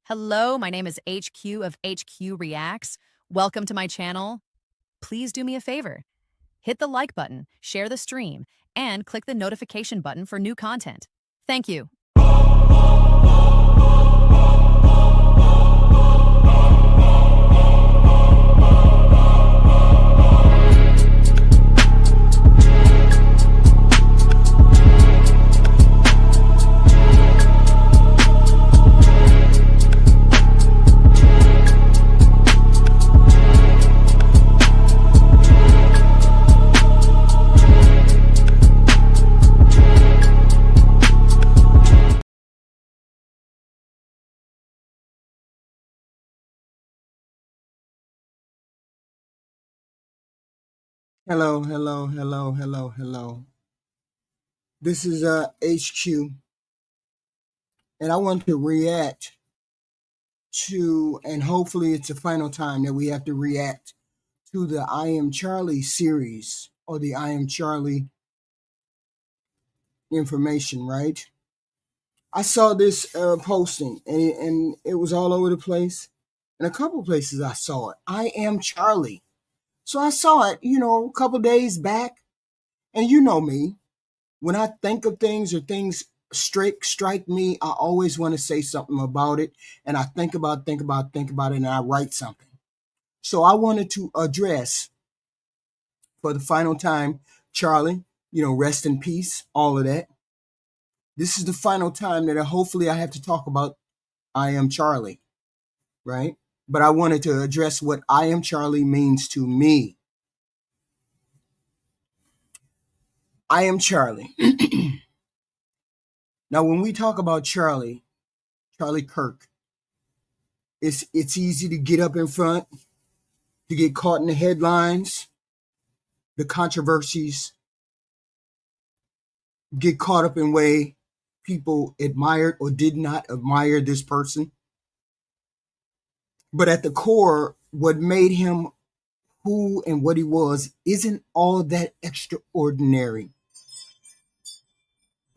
Hello, my name is HQ of HQ Reacts. Welcome to my channel. Please do me a favor. Hit the like button, share the stream, and click the notification button for new content. Thank you. Hello. This is HQ, and I want to react to, and hopefully it's the final time that we have to react to the I Am Charlie series, or the I Am Charlie information, right? I saw this posting, and it was all over the place. In a couple places I saw it. I Am Charlie. So I saw it, a couple days back, and you know me. When I think of things or things strike me, I always want to say something about it. And I think about it, and I write something. So I wanted to address, for the final time, Charlie, rest in peace, all of that. This is the final time that hopefully I have to talk about I Am Charlie, right? But I wanted to address what I Am Charlie means to me. I am Charlie. Now, when we talk about Charlie Kirk, it's easy to get up in front, to get caught in the headlines, the controversies, get caught up in way people admired or did not admire this person. But at the core, what made him who and what he was isn't all that extraordinary.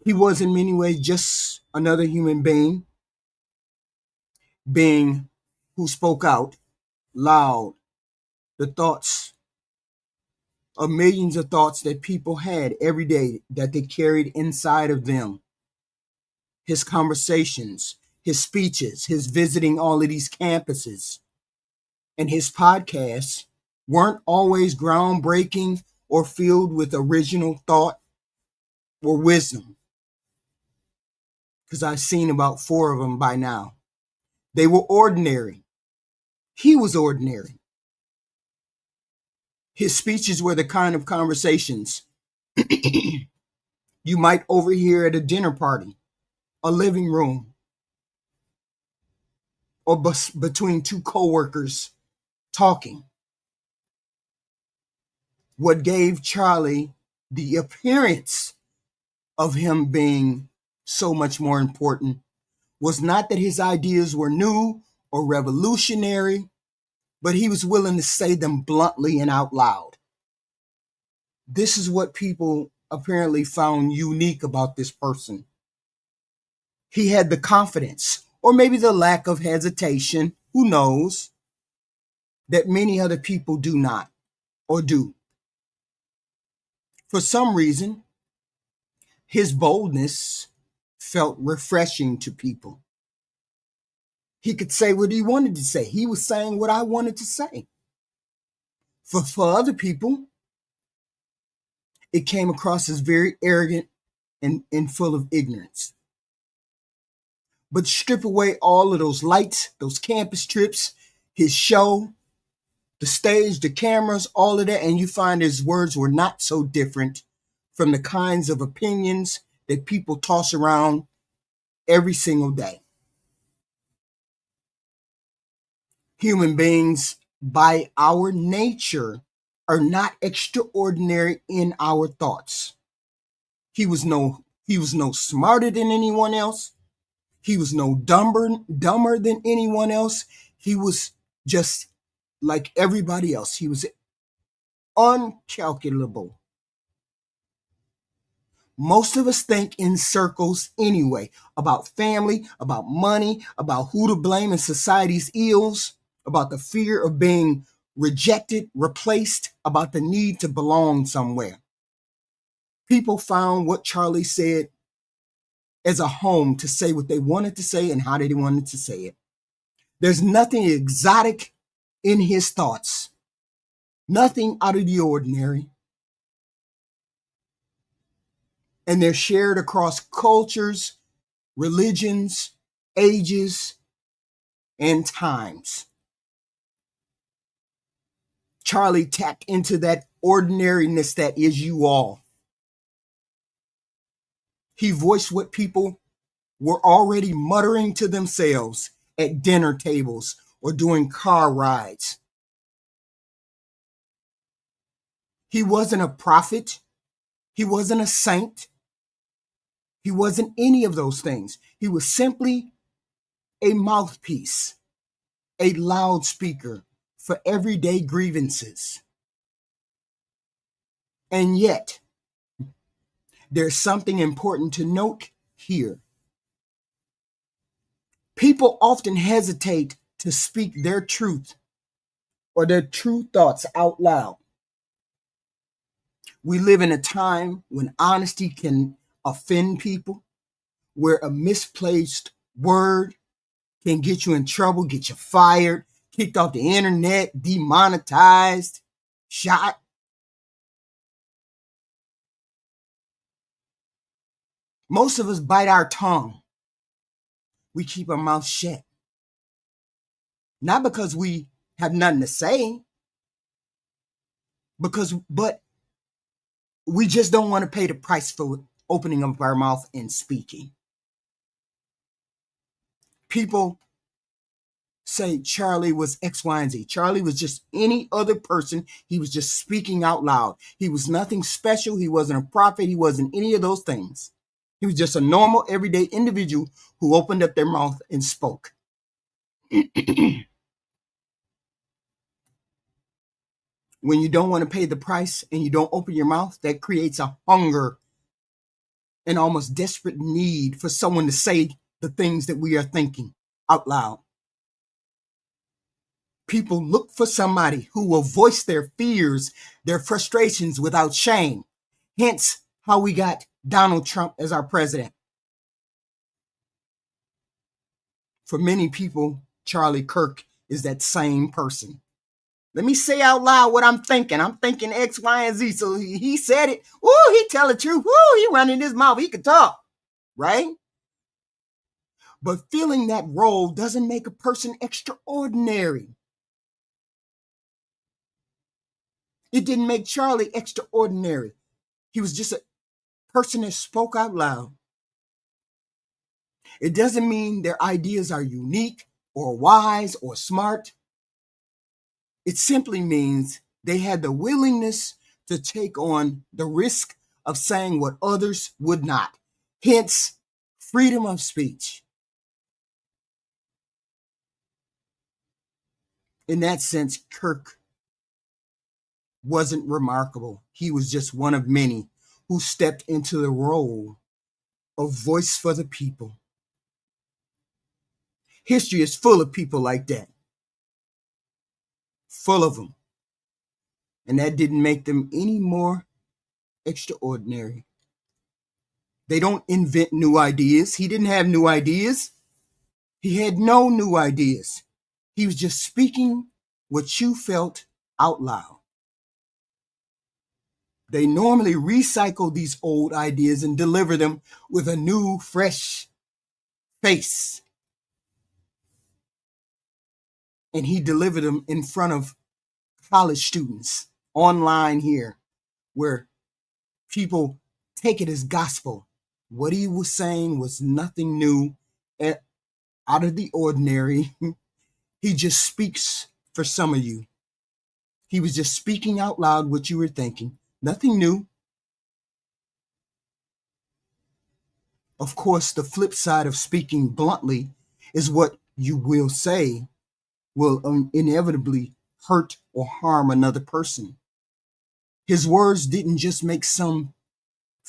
He was in many ways just another human being who spoke out loud the thoughts of millions of thoughts that people had every day that they carried inside of them. His conversations, his speeches, his visiting all of these campuses, and his podcasts weren't always groundbreaking or filled with original thought or wisdom, because I've seen about 4 of them by now. They were ordinary. He was ordinary. His speeches were the kind of conversations you might overhear at a dinner party, a living room, or between 2 coworkers talking. What gave Charlie the appearance of him being so much more important was not that his ideas were new or revolutionary, but he was willing to say them bluntly and out loud. This is what people apparently found unique about this person. He had the confidence, or maybe the lack of hesitation, who knows, that many other people do not, or do. For some reason, his boldness felt refreshing to people. He could say what he wanted to say. He was saying what I wanted to say. For other people, it came across as very arrogant and full of ignorance. But strip away all of those lights, those campus trips, his show, the stage, the cameras, all of that, and you find his words were not so different from the kinds of opinions that people toss around every single day. Human beings, by our nature, are not extraordinary in our thoughts. He was no smarter than anyone else. He was no dumber than anyone else. He was just like everybody else. He was uncalculable. Most of us think in circles anyway, about family, about money, about who to blame in society's ills, about the fear of being rejected, replaced, about the need to belong somewhere. People found what Charlie said as a home to say what they wanted to say and how they wanted to say it. There's nothing exotic in his thoughts, nothing out of the ordinary. And they're shared across cultures, religions, ages, and times. Charlie tapped into that ordinariness that is you all. He voiced what people were already muttering to themselves at dinner tables or during car rides. He wasn't a prophet. He wasn't a saint. He wasn't any of those things. He was simply a mouthpiece, a loudspeaker for everyday grievances. And yet, there's something important to note here. People often hesitate to speak their truth or their true thoughts out loud. We live in a time when honesty can offend people, where a misplaced word can get you in trouble, get you fired, kicked off the internet, demonetized, shot. Most of us bite our tongue. We keep our mouth shut. Not because we have nothing to say, but we just don't want to pay the price for opening up our mouth and speaking. People say Charlie was X, Y, and Z. Charlie was just any other person. He was just speaking out loud. He was nothing special. He wasn't a prophet. He wasn't any of those things. He was just a normal, everyday individual who opened up their mouth and spoke. When you don't want to pay the price and you don't open your mouth, that creates a hunger and almost desperate need for someone to say the things that we are thinking out loud. People look for somebody who will voice their fears, their frustrations without shame. Hence how we got Donald Trump as our president. For many people, Charlie Kirk is that same person. Let me say out loud what I'm thinking. I'm thinking X, Y, and Z. So he said it. Ooh, he tell the truth. Ooh, he running his mouth. He could talk, right? But filling that role doesn't make a person extraordinary. It didn't make Charlie extraordinary. He was just a person that spoke out loud. It doesn't mean their ideas are unique or wise or smart. It simply means they had the willingness to take on the risk of saying what others would not. Hence, freedom of speech. In that sense, Kirk wasn't remarkable. He was just one of many who stepped into the role of voice for the people. History is full of people like that. Full of them. And that didn't make them any more extraordinary. They don't invent new ideas. He didn't have new ideas. He had no new ideas. He was just speaking what you felt out loud. They normally recycle these old ideas and deliver them with a new, fresh face. And he delivered them in front of college students online here, where people take it as gospel. What he was saying was nothing new, out of the ordinary. He just speaks for some of you. He was just speaking out loud what you were thinking. Nothing new. Of course, the flip side of speaking bluntly is what you will say will inevitably hurt or harm another person. His words didn't just make some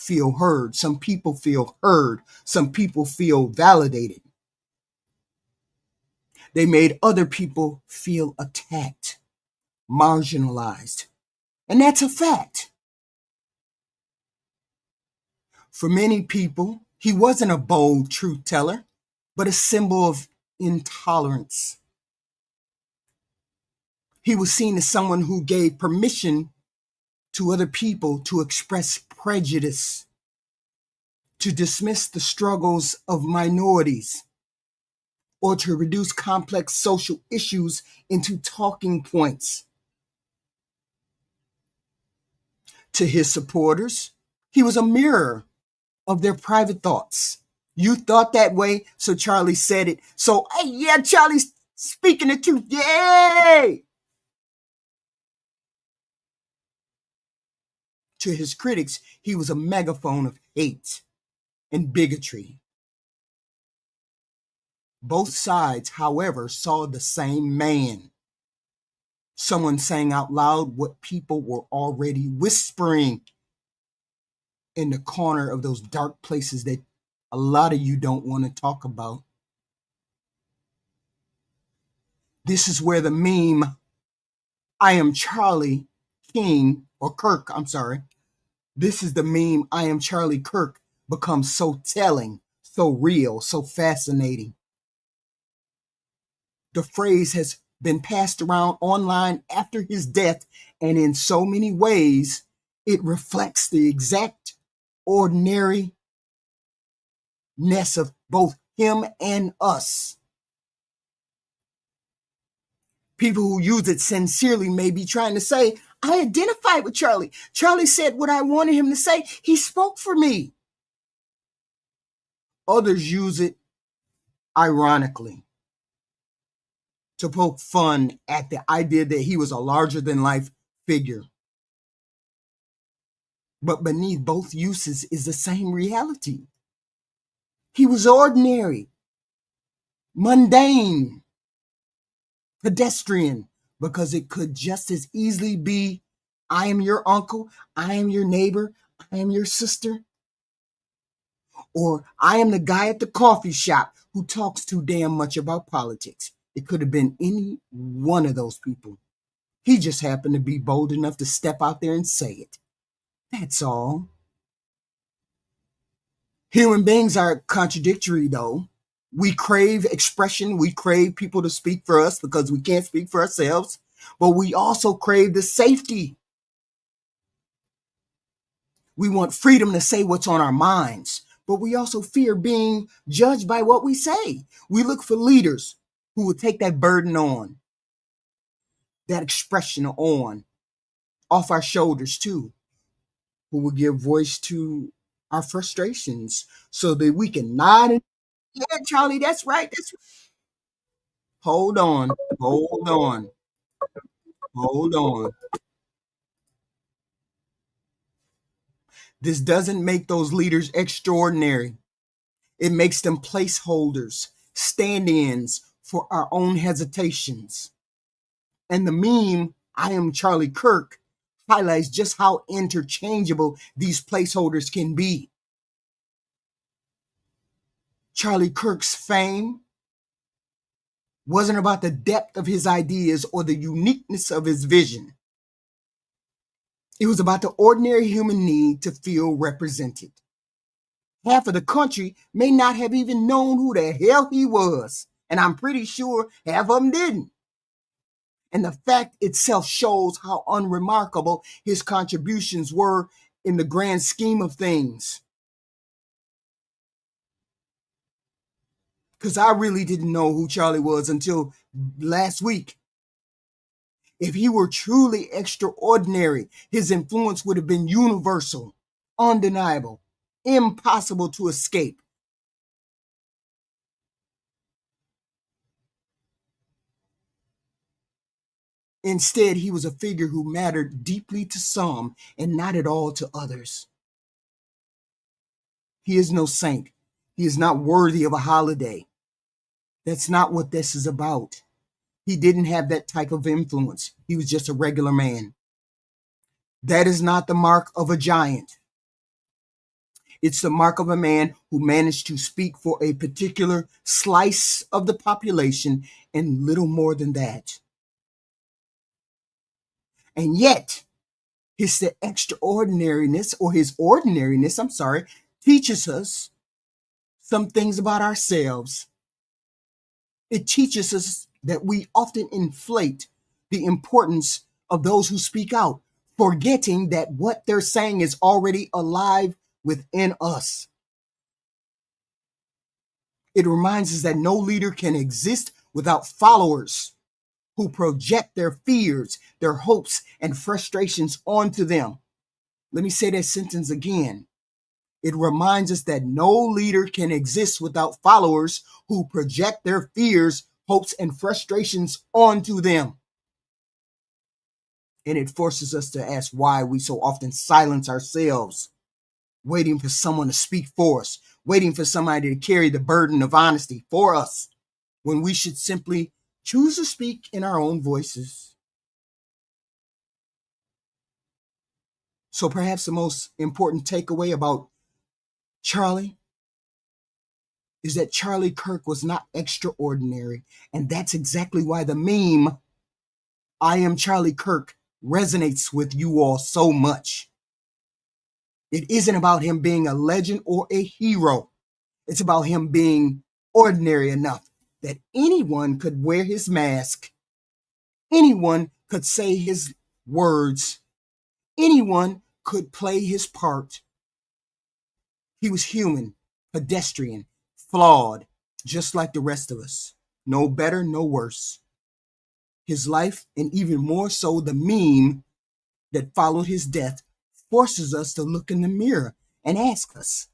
feel heard. Some people feel heard. Some people feel validated. They made other people feel attacked, marginalized. And that's a fact. For many people, he wasn't a bold truth teller, but a symbol of intolerance. He was seen as someone who gave permission to other people to express prejudice, to dismiss the struggles of minorities, or to reduce complex social issues into talking points. To his supporters, he was a mirror of their private thoughts. You thought that way, so Charlie said it. So, hey, yeah, Charlie's speaking the truth. Yay! To his critics, he was a megaphone of hate and bigotry. Both sides, however, saw the same man. Someone saying out loud what people were already whispering in the corner of those dark places that a lot of you don't want to talk about. This is where the meme, I am Charlie King, or Kirk, I'm sorry. This is the meme, I am Charlie Kirk, becomes so telling, so real, so fascinating. The phrase has been passed around online after his death, and in so many ways, it reflects the exact ordinariness of both him and us. People who use it sincerely may be trying to say, I identified with Charlie. Charlie said what I wanted him to say. He spoke for me. Others use it ironically to poke fun at the idea that he was a larger-than-life figure. But beneath both uses is the same reality. He was ordinary, mundane, pedestrian, because it could just as easily be, I am your uncle, I am your neighbor, I am your sister, or I am the guy at the coffee shop who talks too damn much about politics. It could have been any one of those people. He just happened to be bold enough to step out there and say it. That's all. Human beings are contradictory, though. We crave expression. We crave people to speak for us because we can't speak for ourselves. But we also crave the safety. We want freedom to say what's on our minds, but we also fear being judged by what we say. We look for leaders who will take that burden on, that expression on, off our shoulders too, who will give voice to our frustrations so that we can nod and, yeah, Charlie, that's right. That's right. Hold on, hold on, hold on. This doesn't make those leaders extraordinary. It makes them placeholders, stand-ins for our own hesitations. And the meme, I am Charlie Kirk, highlights just how interchangeable these placeholders can be. Charlie Kirk's fame wasn't about the depth of his ideas or the uniqueness of his vision. It was about the ordinary human need to feel represented. Half of the country may not have even known who the hell he was, and I'm pretty sure half of them didn't. And the fact itself shows how unremarkable his contributions were in the grand scheme of things. Because I really didn't know who Charlie was until last week. If he were truly extraordinary, his influence would have been universal, undeniable, impossible to escape. Instead, he was a figure who mattered deeply to some and not at all to others. He is no saint. He is not worthy of a holiday. That's not what this is about. He didn't have that type of influence. He was just a regular man. That is not the mark of a giant. It's the mark of a man who managed to speak for a particular slice of the population and little more than that. And yet, his extraordinariness, or his ordinariness, teaches us some things about ourselves. It teaches us that we often inflate the importance of those who speak out, forgetting that what they're saying is already alive within us. It reminds us that no leader can exist without followers who project their fears, their hopes, and frustrations onto them. Let me say that sentence again. It reminds us that no leader can exist without followers who project their fears, hopes, and frustrations onto them. And it forces us to ask why we so often silence ourselves, waiting for someone to speak for us, waiting for somebody to carry the burden of honesty for us, when we should simply choose to speak in our own voices. So perhaps the most important takeaway about Charlie is that Charlie Kirk was not extraordinary. And that's exactly why the meme, I am Charlie Kirk, resonates with you all so much. It isn't about him being a legend or a hero. It's about him being ordinary enough that anyone could wear his mask. Anyone could say his words. Anyone could play his part. He was human, pedestrian, flawed, just like the rest of us. No better, no worse. His life, and even more so the meme that followed his death, forces us to look in the mirror and ask us,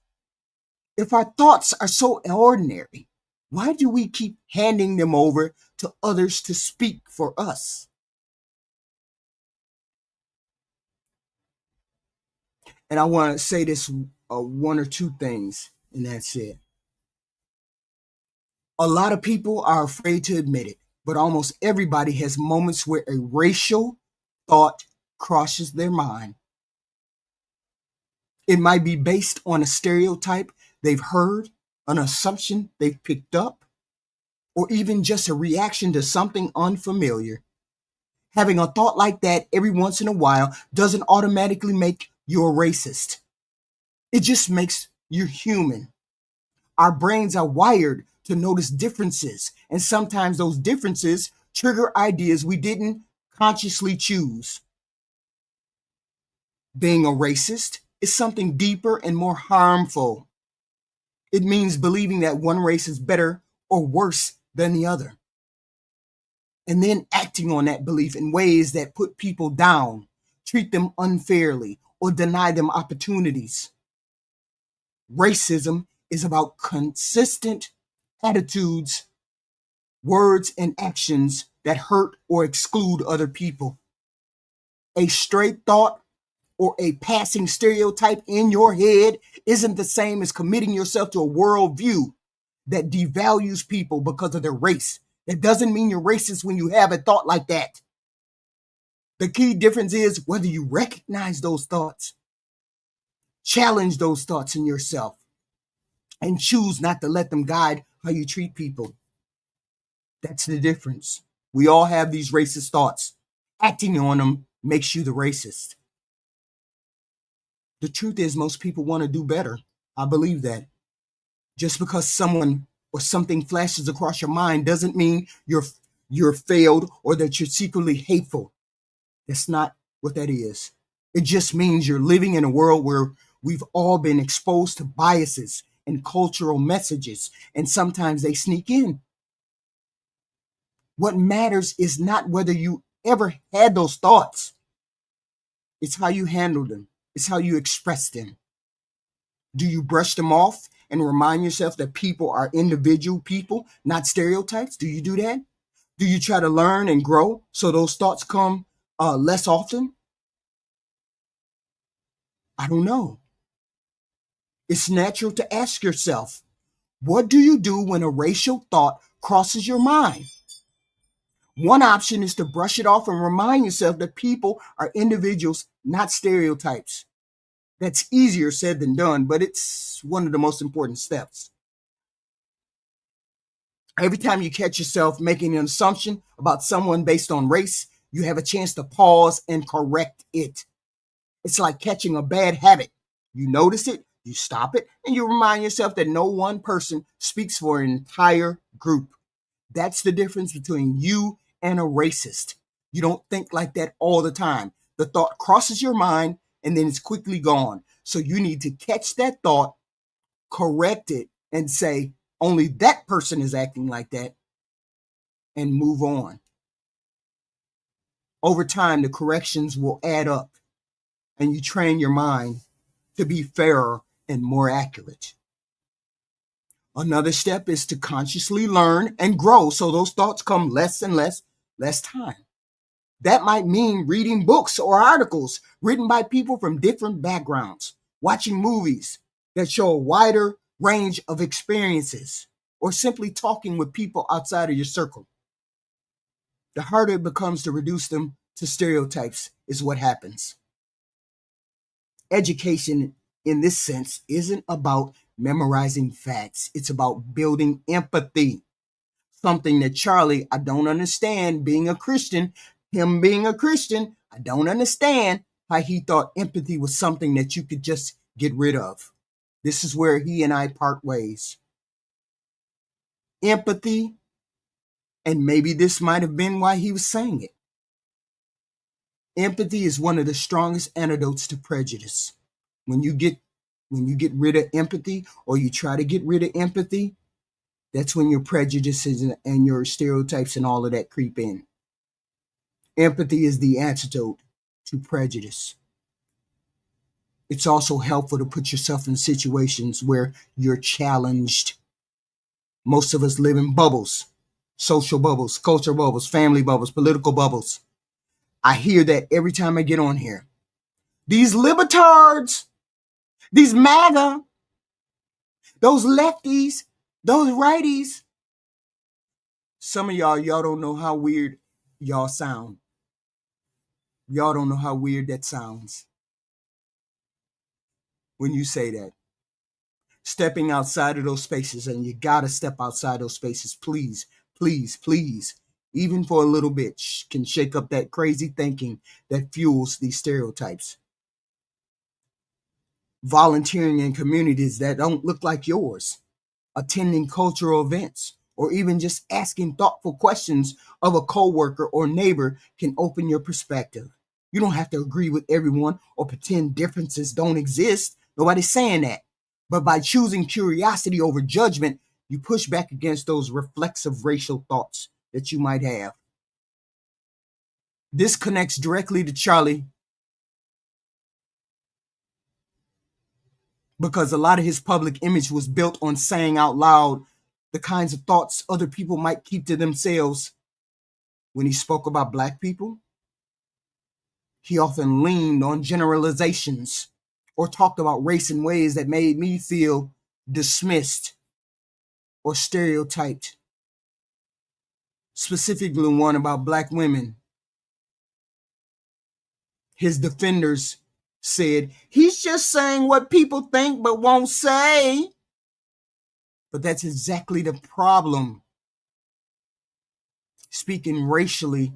if our thoughts are so ordinary, why do we keep handing them over to others to speak for us? And I want to say this one or two things, and that's it. A lot of people are afraid to admit it, but almost everybody has moments where a racial thought crosses their mind. It might be based on a stereotype they've heard, an assumption they've picked up, or even just a reaction to something unfamiliar. Having a thought like that every once in a while doesn't automatically make you a racist. It just makes you human. Our brains are wired to notice differences, and sometimes those differences trigger ideas we didn't consciously choose. Being a racist is something deeper and more harmful. It means believing that one race is better or worse than the other, and then acting on that belief in ways that put people down, treat them unfairly, or deny them opportunities. Racism is about consistent attitudes, words, and actions that hurt or exclude other people. A straight thought or a passing stereotype in your head isn't the same as committing yourself to a worldview that devalues people because of their race. That doesn't mean you're racist when you have a thought like that. The key difference is whether you recognize those thoughts, challenge those thoughts in yourself, and choose not to let them guide how you treat people. That's the difference. We all have these racist thoughts. Acting on them makes you the racist. The truth is, most people want to do better. I believe that. Just because someone or something flashes across your mind doesn't mean you're failed or that you're secretly hateful. That's not what that is. It just means you're living in a world where we've all been exposed to biases and cultural messages, and sometimes they sneak in. What matters is not whether you ever had those thoughts. It's how you handle them. It's how you express them. Do you brush them off and remind yourself that people are individual people, not stereotypes? Do you do that? Do you try to learn and grow so those thoughts come less often? I don't know. It's natural to ask yourself, what do you do when a racial thought crosses your mind? One option is to brush it off and remind yourself that people are individuals, not stereotypes. That's easier said than done, but it's one of the most important steps. Every time you catch yourself making an assumption about someone based on race, you have a chance to pause and correct it. It's like catching a bad habit. You notice it, you stop it, and you remind yourself that no one person speaks for an entire group. That's the difference between you and a racist. You don't think like that all the time. The thought crosses your mind and then it's quickly gone. So you need to catch that thought, correct it, and say, only that person is acting like that, and move on. Over time, the corrections will add up and you train your mind to be fairer and more accurate. Another step is to consciously learn and grow so those thoughts come less and less time. That might mean reading books or articles written by people from different backgrounds, watching movies that show a wider range of experiences, or simply talking with people outside of your circle. The harder it becomes to reduce them to stereotypes is what happens. Education, in this sense, isn't about memorizing facts. It's about building empathy. Something that Charlie, I don't understand being a Christian, him being a Christian, I don't understand how he thought empathy was something that you could just get rid of. This is where he and I part ways. Empathy, and maybe this might have been why he was saying it. Empathy is one of the strongest antidotes to prejudice. When you get rid of empathy, or you try to get rid of empathy, that's when your prejudices and your stereotypes and all of that creep in. Empathy is the antidote to prejudice. It's also helpful to put yourself in situations where you're challenged. Most of us live in bubbles, social bubbles, culture bubbles, family bubbles, political bubbles. I hear that every time I get on here. These libertards, these MAGA, those lefties, those righties. Some of y'all don't know how weird y'all sound. Y'all don't know how weird that sounds when you say that. Stepping outside of those spaces, and you gotta step outside those spaces, please, please, please. Even for a little bit, can shake up that crazy thinking that fuels these stereotypes. Volunteering in communities that don't look like yours, attending cultural events, or even just asking thoughtful questions of a coworker or neighbor can open your perspective. You don't have to agree with everyone or pretend differences don't exist. Nobody's saying that. But by choosing curiosity over judgment, you push back against those reflexive racial thoughts that you might have. This connects directly to Charlie, because a lot of his public image was built on saying out loud the kinds of thoughts other people might keep to themselves. When he spoke about Black people, he often leaned on generalizations or talked about race in ways that made me feel dismissed or stereotyped. Specifically one about Black women. His defenders said, he's just saying what people think but won't say. But that's exactly the problem. Speaking racially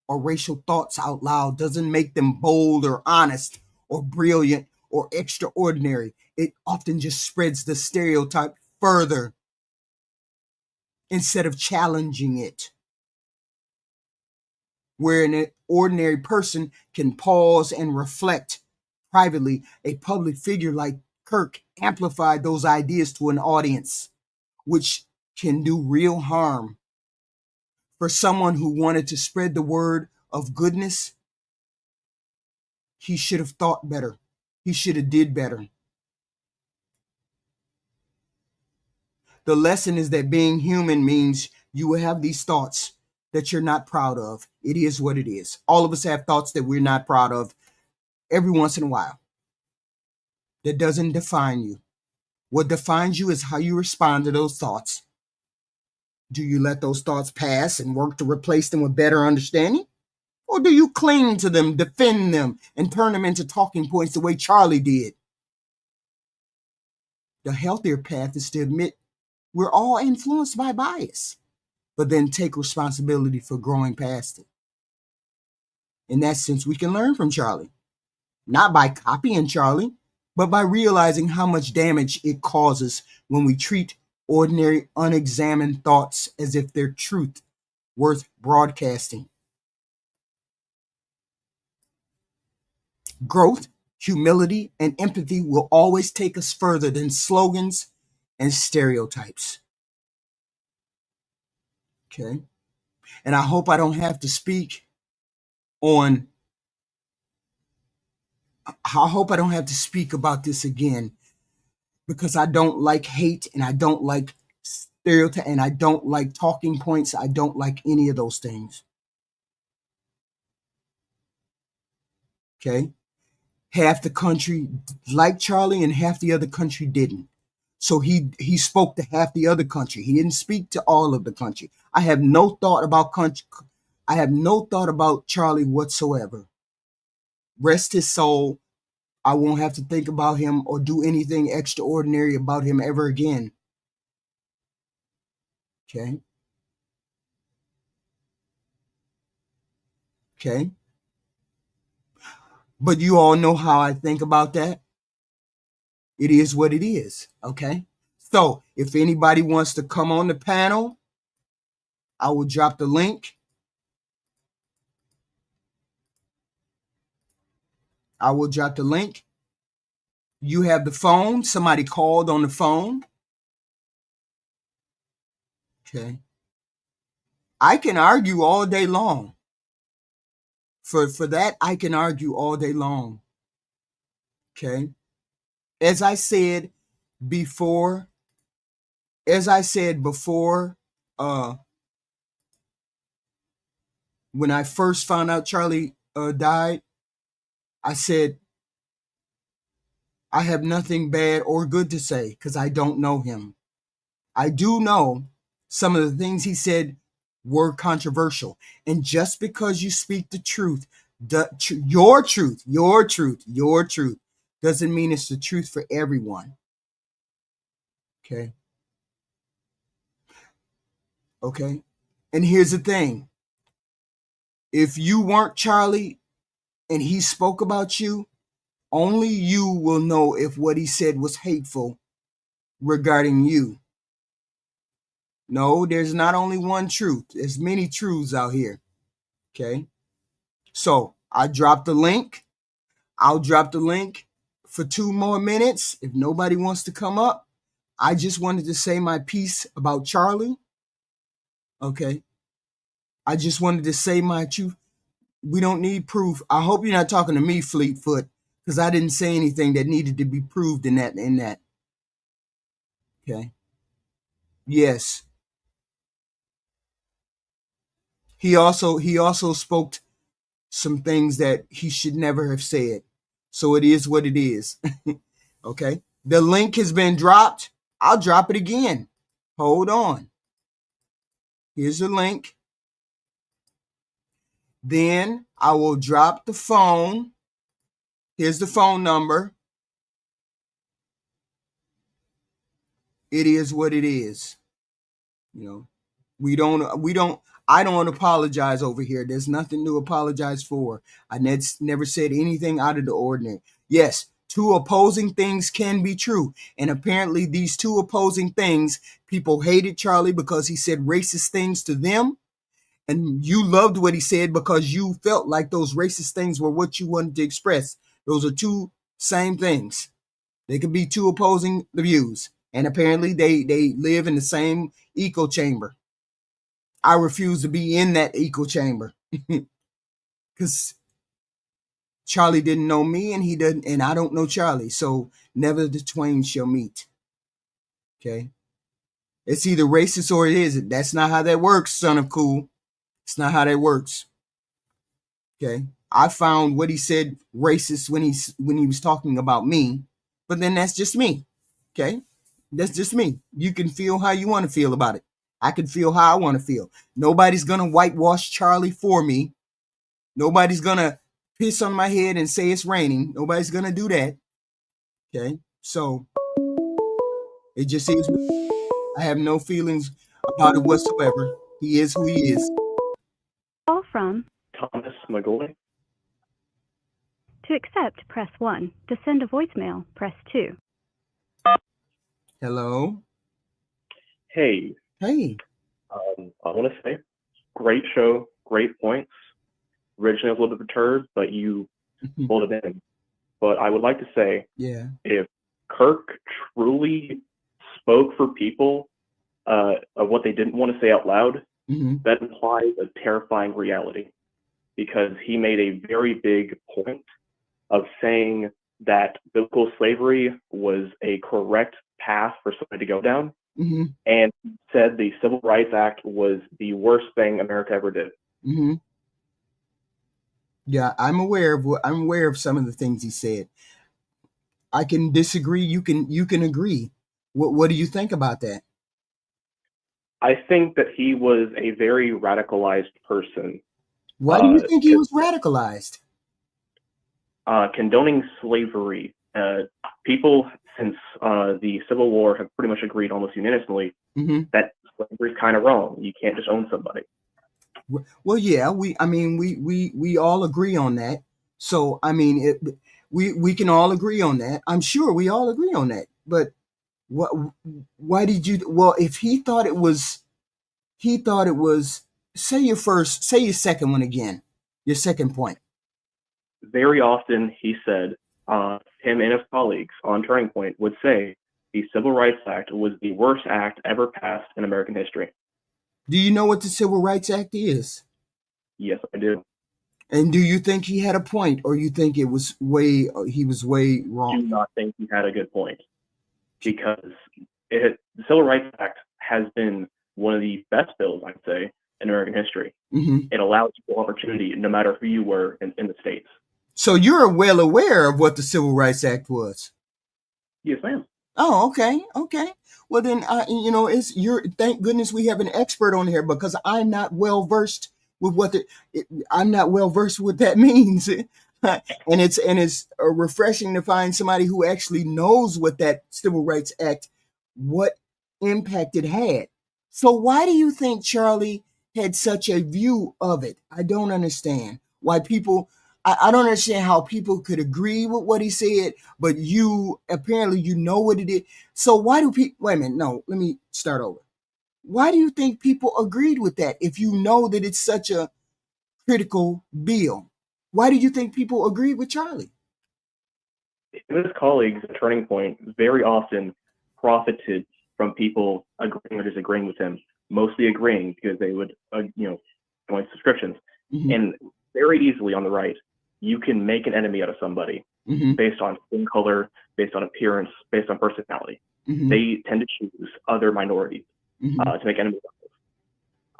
or racial thoughts out loud doesn't make them bold or honest or brilliant or extraordinary. It often just spreads the stereotype further instead of challenging it. Where an ordinary person can pause and reflect privately, a public figure like Kirk amplified those ideas to an audience, which can do real harm. For someone who wanted to spread the word of goodness, he should have thought better. He should have did better. The lesson is that being human means you will have these thoughts that you're not proud of. It is what it is. All of us have thoughts that we're not proud of every once in a while. That doesn't define you. What defines you is how you respond to those thoughts. Do you let those thoughts pass and work to replace them with better understanding? Or do you cling to them, defend them, and turn them into talking points the way Charlie did? The healthier path is to admit we're all influenced by bias, but then take responsibility for growing past it. In that sense, we can learn from Charlie, not by copying Charlie, but by realizing how much damage it causes when we treat ordinary, unexamined thoughts as if they're truth worth broadcasting. Growth, humility, and empathy will always take us further than slogans and stereotypes. Okay? And I hope I don't have to speak on I hope I don't have to speak about this again, because I don't like hate and I don't like stereotype and I don't like talking points. I don't like any of those things. Okay? Half the country liked Charlie and half the other country didn't. So he spoke to half the other country. He didn't speak to all of the country. I have no thought about Charlie whatsoever. Rest his soul. I won't have to think about him or do anything extraordinary about him ever again. Okay? Okay? But you all know how I think about that. It is what it is. Okay? So if anybody wants to come on the panel, I will drop the link. You have the phone. Somebody called on the phone. Okay. I can argue all day long. For that, I can argue all day long. Okay. As I said before, when I first found out Charlie died, I said, I have nothing bad or good to say because I don't know him. I do know some of the things he said were controversial. And just because you speak the truth, your truth, doesn't mean it's the truth for everyone. Okay. Okay. And here's the thing. If you weren't Charlie and he spoke about you, only you will know if what he said was hateful regarding you. No, there's not only one truth. There's many truths out here. Okay. So I dropped the link. I'll drop the link for 2 more minutes. If nobody wants to come up, I just wanted to say my piece about Charlie. Okay. I just wanted to say my truth. We don't need proof. I hope you're not talking to me, Fleetfoot, because I didn't say anything that needed to be proved in that. Okay. Yes. He also spoke some things that he should never have said. So it is what it is. Okay. The link has been dropped. I'll drop it again. Hold on. Here's the link. Then I will drop the phone. Here's the phone number. It is what it is. You know, I don't apologize over here. There's nothing to apologize for. I never said anything out of the ordinary. Yes, 2 opposing things can be true. And apparently these 2 opposing things, people hated Charlie because he said racist things to them. And you loved what he said because you felt like those racist things were what you wanted to express. Those are 2 same things. They could be 2 opposing views. And apparently they live in the same echo chamber. I refuse to be in that echo chamber because Charlie didn't know me and he doesn't, and I don't know Charlie. So never the twain shall meet. Okay. It's either racist or it isn't. That's not how that works, son of cool. It's not how that works. Okay. I found what he said racist when he was talking about me, but then that's just me. Okay. That's just me. You can feel how you want to feel about it. I can feel how I want to feel. Nobody's going to whitewash Charlie for me. Nobody's going to piss on my head and say it's raining. Nobody's going to do that. Okay. So It just is. I have no feelings about it whatsoever. He is who he is. Call from Thomas McGoy. to accept, press 1. To send a voicemail, press 2. Hello. Hey, Hey. I want to say, great show, great points. Originally, I was a little bit perturbed, but you pulled it in. But I would like to say, Yeah. if Kirk truly spoke for people of what they didn't want to say out loud, that implies a terrifying reality, because he made a very big point of saying that biblical slavery was a correct path for somebody to go down, and said the Civil Rights Act was the worst thing America ever did. Yeah, I'm aware of some of the things he said. I can disagree. You can agree. What do you think about that? I think that he was a very radicalized person. Why do you think he was radicalized? Condoning slavery. People since the Civil War have pretty much agreed almost unanimously that slavery is kind of wrong. You can't just own somebody. Well, yeah, we all agree on that. So, I mean, we can all agree on that. I'm sure we all agree on that. But why did you? Well, if he thought it was, say your second one again, your second point. Very often, he said, him and his colleagues on Turning Point would say the Civil Rights Act was the worst act ever passed in American history. Do you know what the Civil Rights Act is? Yes, I do. And do you think he had a point, or you think he was way wrong? I do not think he had a good point, because the Civil Rights Act has been one of the best bills, I'd say, in American history. It allowed equal opportunity no matter who you were in the States. So you're well aware of what the Civil Rights Act was? Yes, ma'am. Oh, okay. Well, then, thank goodness we have an expert on here, because I'm not well versed with what that means. and it's refreshing to find somebody who actually knows what that Civil Rights Act, what impact it had. So why do you think Charlie had such a view of it? I don't understand why people. I don't understand how people could agree with what he said, but you apparently know what it is. So why do people? Wait a minute. No, let me start over. Why do you think people agreed with that if you know that it's such a critical bill? Why do you think people agreed with Charlie? His colleagues at Turning Point very often profited from people agreeing or disagreeing with him, mostly agreeing because they would, join subscriptions. And very easily on the right, you can make an enemy out of somebody based on skin color, based on appearance, based on personality. They tend to choose other minorities to make enemies of.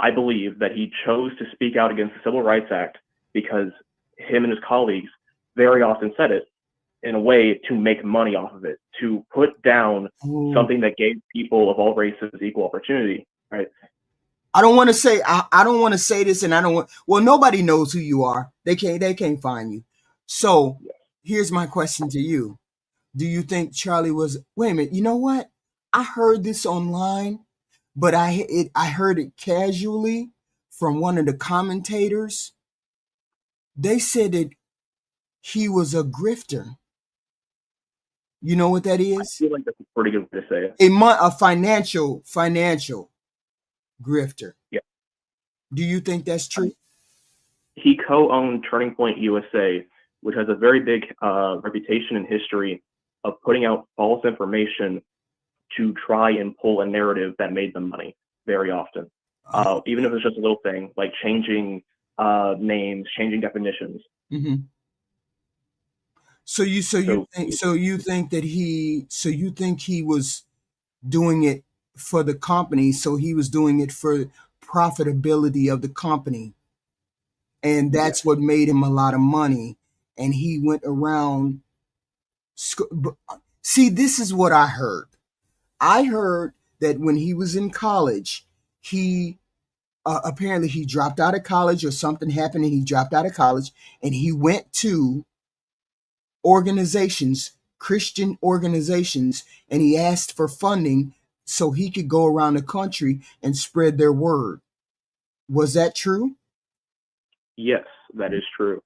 I believe that he chose to speak out against the Civil Rights Act because him and his colleagues very often said it in a way to make money off of it, to put down something that gave people of all races equal opportunity, right? I don't want to say I don't want to say this, and I don't want. Well, nobody knows who you are. They can't find you. So here's my question to you: do you think Charlie was? Wait a minute. You know what? I heard this online, but I heard it casually from one of the commentators. They said that he was a grifter. You know what that is? I feel like that's a pretty good way to say it. A financial grifter. Yeah. Do you think that's true? He co-owned Turning Point USA, which has a very big reputation in history of putting out false information to try and pull a narrative that made them money very often. Even if it's just a little thing like changing names, changing definitions. So you think he was doing it for the company, so he was doing it for profitability of the company, and that's what made him a lot of money, and he went around. See, this is what I heard. I heard that when he was in college, he apparently he dropped out of college, or something happened and he dropped out of college, and he went to organizations Christian organizations, and he asked for funding so he could go around the country and spread their word. Was that true? Yes, that is true.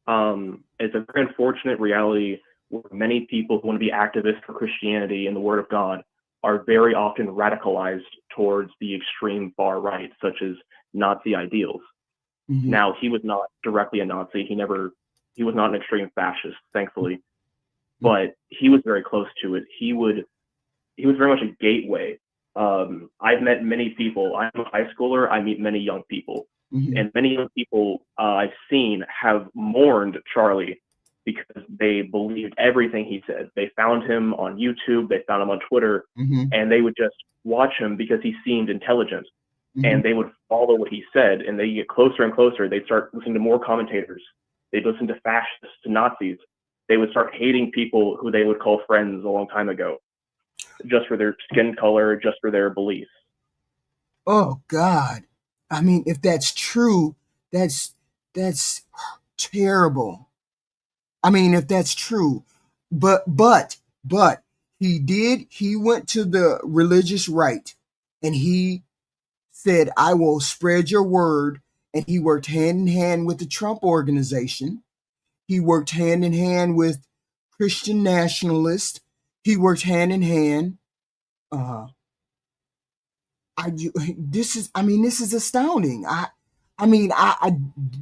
It's a very unfortunate reality where many people who want to be activists for Christianity and the Word of God are very often radicalized towards the extreme far right, such as Nazi ideals. Mm-hmm. Now, he was not directly a Nazi. He was not an extreme fascist, thankfully, but he was very close to it. He was very much a gateway. I've met many people. I'm a high schooler. I meet many young people. Mm-hmm. And many young people I've seen have mourned Charlie because they believed everything he said. They found him on YouTube, they found him on Twitter, Mm-hmm. and they would just watch him because he seemed intelligent. Mm-hmm. And they would follow what he said, and they get closer and closer. They'd start listening to more commentators. They'd listen to fascists, to Nazis. They would start hating people who they would call friends a long time ago, just for their skin color, just for their beliefs. Oh God. I mean, if that's true, that's terrible. I mean, if that's true. But he went to the religious right and he said, I will spread your word. And he worked hand in hand with the Trump organization. He worked hand in hand with Christian nationalists. He worked hand in hand. This is astounding. I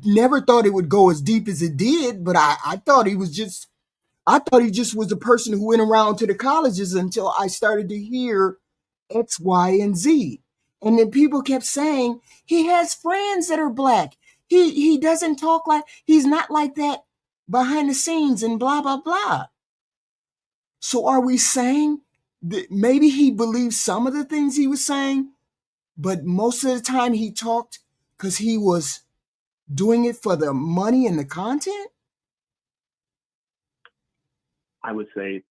never thought it would go as deep as it did, but I thought he just was a person who went around to the colleges until I started to hear X, Y, and Z. And then people kept saying he has friends that are black. He doesn't talk like, he's not like that behind the scenes and blah, blah, blah. So are we saying that maybe he believed some of the things he was saying, but most of the time he talked because he was doing it for the money and the content? I would say,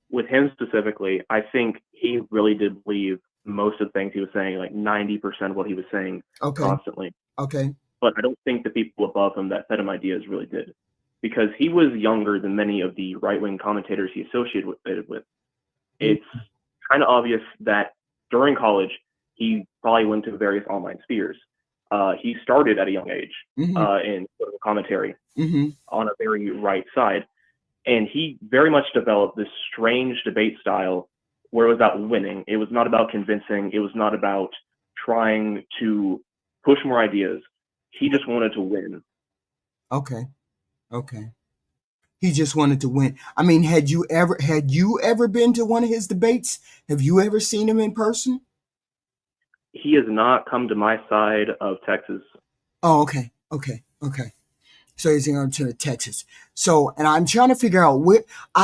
with him specifically, I think he really did believe most of the things he was saying, like 90% of what he was saying constantly. Okay. But I don't think the people above him that fed him ideas really did, because he was younger than many of the right-wing commentators he associated with. It's kind of obvious that during college, he probably went to various online spheres. He started at a young age in political commentary on a very right side. And he very much developed this strange debate style where it was about winning. It was not about convincing. It was not about trying to push more ideas. He just wanted to win. Okay. He just wanted to win. I mean, had you ever been to one of his debates? Have you ever seen him in person? He has not come to my side of Texas. Oh, okay. So he's going to Texas. So, and I'm trying to figure out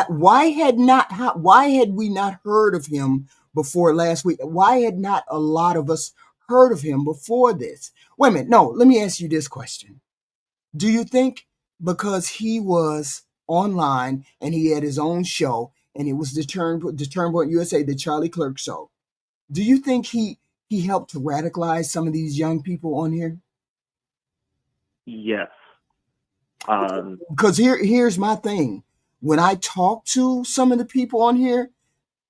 why had we not heard of him before last week? Why had not a lot of us heard of him before this? Wait a minute. No, let me ask you this question. Do you think because he was online and he had his own show and it was the Turnpoint USA, the Charlie Kirk show, do you think he helped to radicalize some of these young people on here? Yes. Because here's my thing. When I talk to some of the people on here,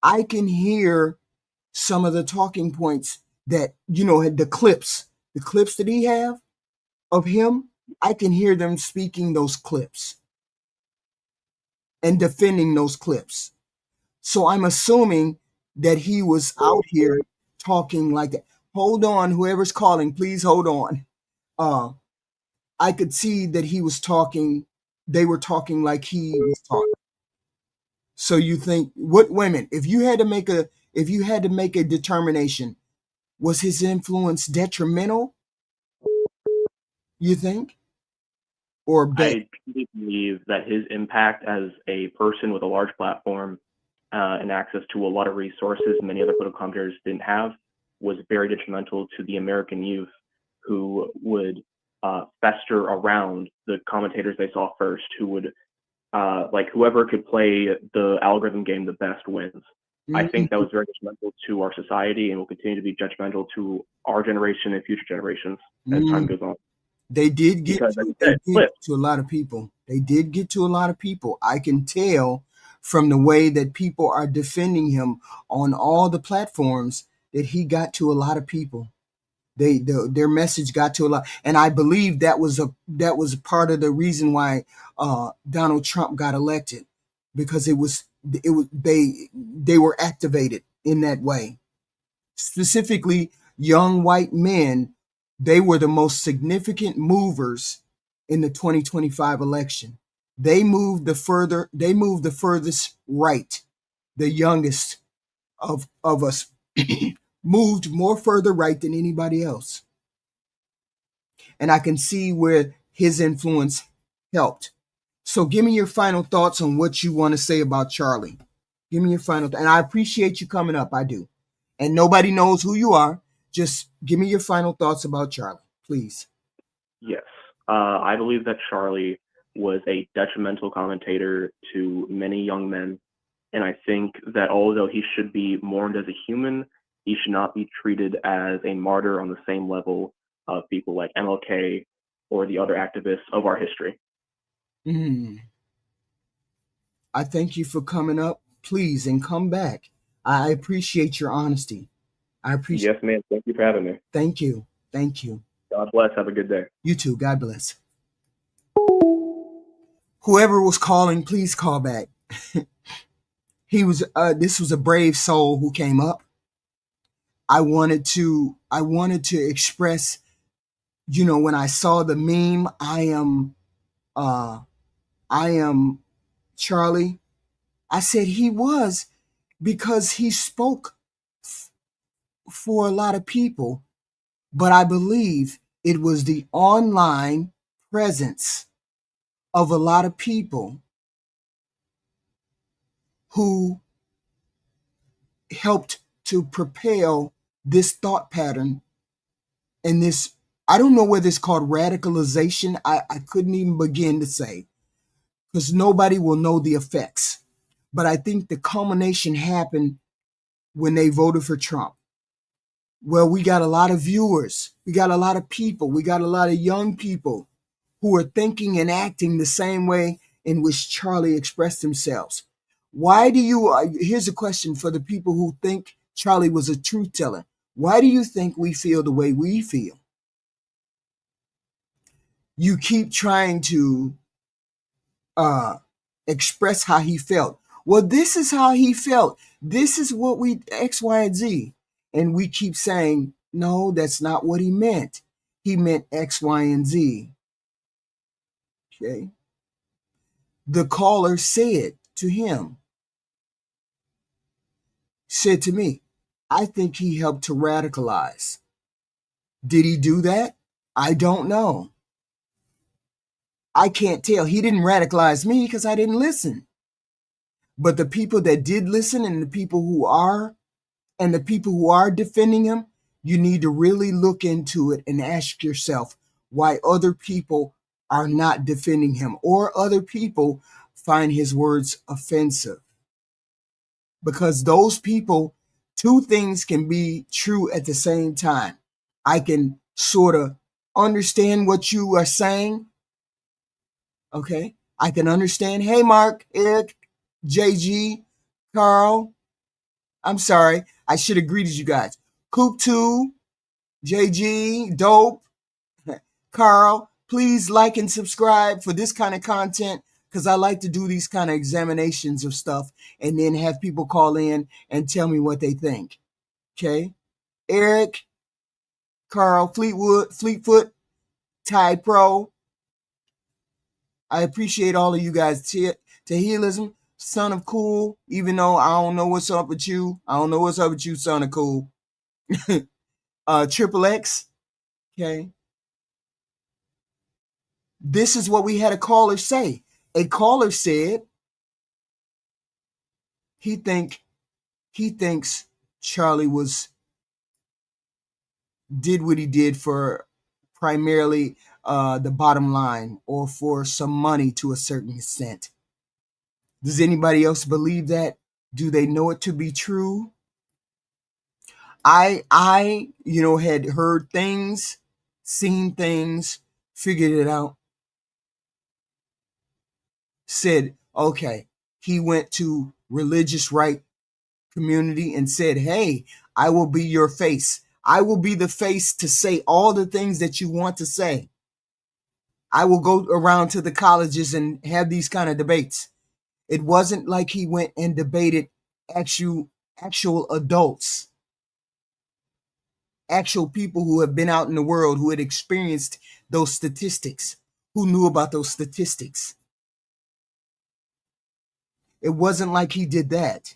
I can hear some of the talking points that, the clips that he have of him. I can hear them speaking those clips and defending those clips. So I'm assuming that he was out here talking like that. Hold on, whoever's calling, please hold on. I could see that he was talking. They were talking like he was talking. So you think what women? If you had to make a determination, was his influence detrimental? You think, or I truly believe that his impact as a person with a large platform and access to a lot of resources many other political commentators didn't have was very detrimental to the American youth, who would fester around the commentators they saw first, who would like whoever could play the algorithm game the best wins. I think that was very detrimental to our society and will continue to be detrimental to our generation and future generations as time goes on. They did get to a lot of people. They did get to a lot of people. I can tell from the way that people are defending him on all the platforms that he got to a lot of people. Their message got to a lot, and I believe that was part of the reason why Donald Trump got elected, because it was they were activated in that way. Specifically, young white men, they were the most significant movers in the 2025 election. They moved the furthest right. The youngest of us moved more further right than anybody else. And I can see where his influence helped. So give me your final thoughts on what you want to say about Charlie. Give me your final and I appreciate you coming up. I do. And nobody knows who you are. Just give me your final thoughts about Charlie, please. Yes. I believe that Charlie was a detrimental commentator to many young men. And I think that although he should be mourned as a human, he should not be treated as a martyr on the same level of people like MLK or the other activists of our history. I thank you for coming up, please, and come back. I appreciate your honesty. I appreciate. Yes, ma'am. Thank you for having me. Thank you. Thank you. God bless. Have a good day. You too. God bless. Whoever was calling, please call back. This was a brave soul who came up. I wanted to express, when I saw the meme, I am Charlie. I said he was, because he spoke for a lot of people, but I believe it was the online presence of a lot of people who helped to propel this thought pattern and this, I don't know whether it's called radicalization. I couldn't even begin to say, because nobody will know the effects. But I think the culmination happened when they voted for Trump. Well, we got a lot of viewers. We got a lot of people. We got a lot of young people who are thinking and acting the same way in which Charlie expressed themselves. Why do you, here's a question for the people who think Charlie was a truth teller. Why do you think we feel the way we feel? You keep trying to express how he felt. Well, this is how he felt. This is what we, X, Y, and Z. And we keep saying, no, that's not what he meant. He meant X, Y, and Z. Okay. The caller said to him, said to me, I think he helped to radicalize. Did he do that? I don't know. I can't tell. He didn't radicalize me because I didn't listen. But the people that did listen and the people who are defending him, you need to really look into it and ask yourself why other people are not defending him, or other people find his words offensive. Because those people, two things can be true at the same time. I can sort of understand what you are saying. Okay. I can understand. Hey, Mark, Eric, JG, Carl. I'm sorry. I should have greeted you guys. Coop 2, JG, Dope, Carl. Please like and subscribe for this kind of content, because I like to do these kind of examinations of stuff and then have people call in and tell me what they think. Okay. Eric, Carl, Fleetfoot, Ty Pro. I appreciate all of you guys. Tahilism, Son of Cool, even though I don't know what's up with you. I don't know what's up with you, Son of Cool. Triple X. Okay. This is what we had a caller say. A caller said he thinks Charlie did what he did for primarily the bottom line, or for some money to a certain extent. Does anybody else believe that? Do they know it to be true? I had heard things, seen things, figured it out. Said, okay, he went to religious right community and said, hey, I will be your face. I will be the face to say all the things that you want to say. I will go around to the colleges and have these kind of debates. It wasn't like he went and debated actual adults, actual people who have been out in the world, who had experienced those statistics, who knew about those statistics. It wasn't like he did that.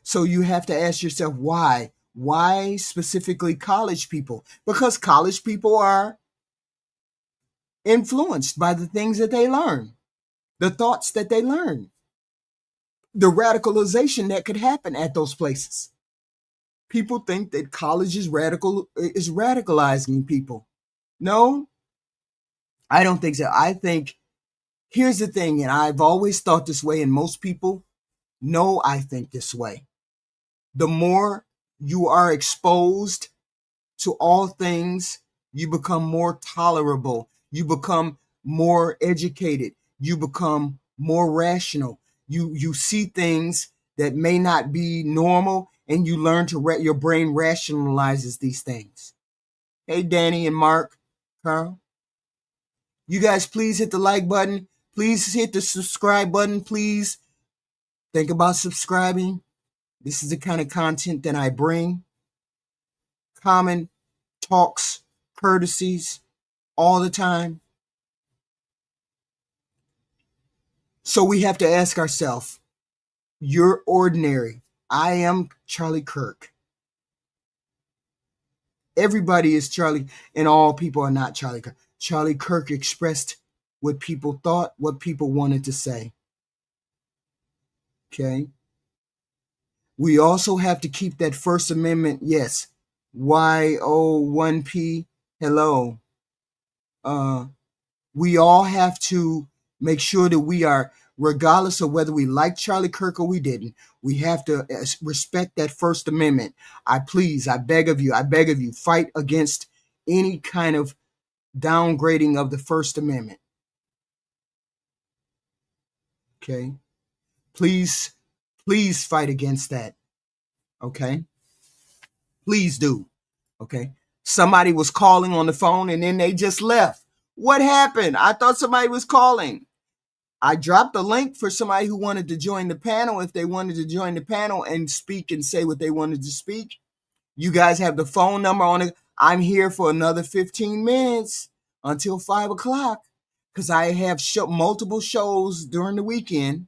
So you have to ask yourself, why? Why specifically college people? Because college people are influenced by the things that they learn, the thoughts that they learn, the radicalization that could happen at those places. People think that college is radicalizing people. No, I don't think so. I think, here's the thing, and I've always thought this way, and most people know I think this way. The more you are exposed to all things, you become more tolerable. You become more educated. You become more rational. You see things that may not be normal, and you learn to your brain rationalizes these things. Hey, Danny and Mark, Carl, you guys please hit the like button. Please hit the subscribe button. Please think about subscribing. This is the kind of content that I bring. Common talks, courtesies, all the time. So we have to ask ourselves, you're ordinary. I am Charlie Kirk. Everybody is Charlie, and all people are not Charlie Kirk. Charlie Kirk expressed what people thought, what people wanted to say. Okay? We also have to keep that First Amendment, yes, YO1P, hello. We all have to make sure that we are, regardless of whether we like Charlie Kirk or we didn't, we have to respect that First Amendment. I beg of you, fight against any kind of downgrading of the First Amendment. Okay? Please fight against that. Okay? Please do. Okay? Somebody was calling on the phone and then they just left. What happened? I thought somebody was calling. I dropped a link for somebody who wanted to join the panel. If they wanted to join the panel and speak and say what they wanted to speak, you guys have the phone number on it. I'm here for another 15 minutes until 5 o'clock because I have multiple shows during the weekend.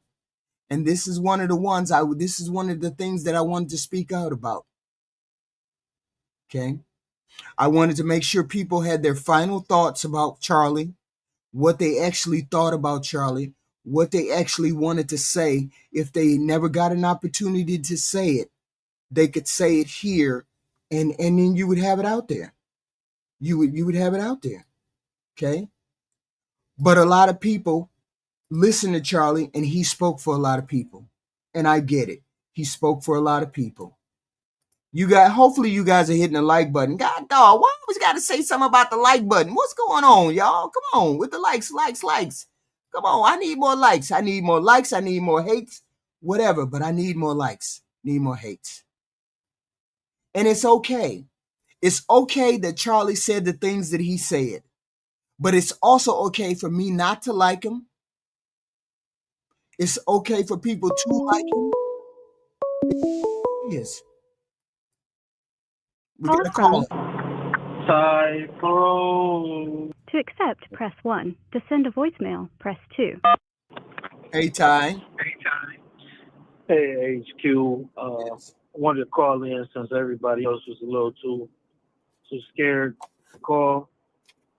And this is one of the ones this is one of the things that I wanted to speak out about. Okay. I wanted to make sure people had their final thoughts about Charlie, what they actually thought about Charlie, what they actually wanted to say. If they never got an opportunity to say it, they could say it here, and then you would have it out there. You would have it out there. Okay? But a lot of people listen to Charlie, and he spoke for a lot of people. And I get it. He spoke for a lot of people. Hopefully you guys are hitting the like button. God dog, why always got to say something about the like button? What's going on, y'all? Come on with the likes. Come on, I need more likes. I need more likes. I need more hates. Whatever, but I need more likes. Need more hates. And it's okay. It's okay that Charlie said the things that he said. But it's also okay for me not to like him. It's okay for people to like him. Yes. We got a call. To accept, press 1. To send a voicemail, press 2. Hey, Ty. Hey, HQ. Yes. I wanted to call in since everybody else was a little too scared to call.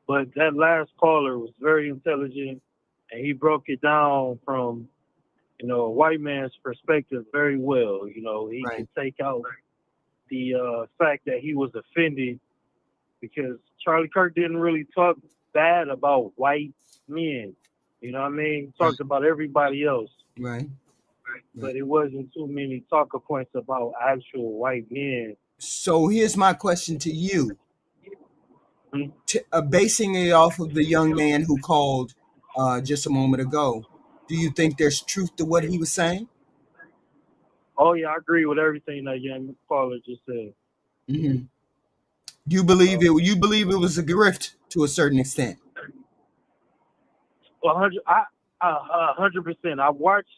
But that last caller was very intelligent, and he broke it down from, a white man's perspective very well. He Right. could take out the fact that he was offended because Charlie Kirk didn't really talk bad about white men. You know what I mean? He talked about everybody else. Right. But it wasn't too many talker points about actual white men. So here's my question to you. Basing it off of the young man who called just a moment ago. Do you think there's truth to what he was saying? Oh yeah, I agree with everything that young caller just said. Mm-hmm. You believe it? You believe it was a grift to a certain extent? 100%. I watched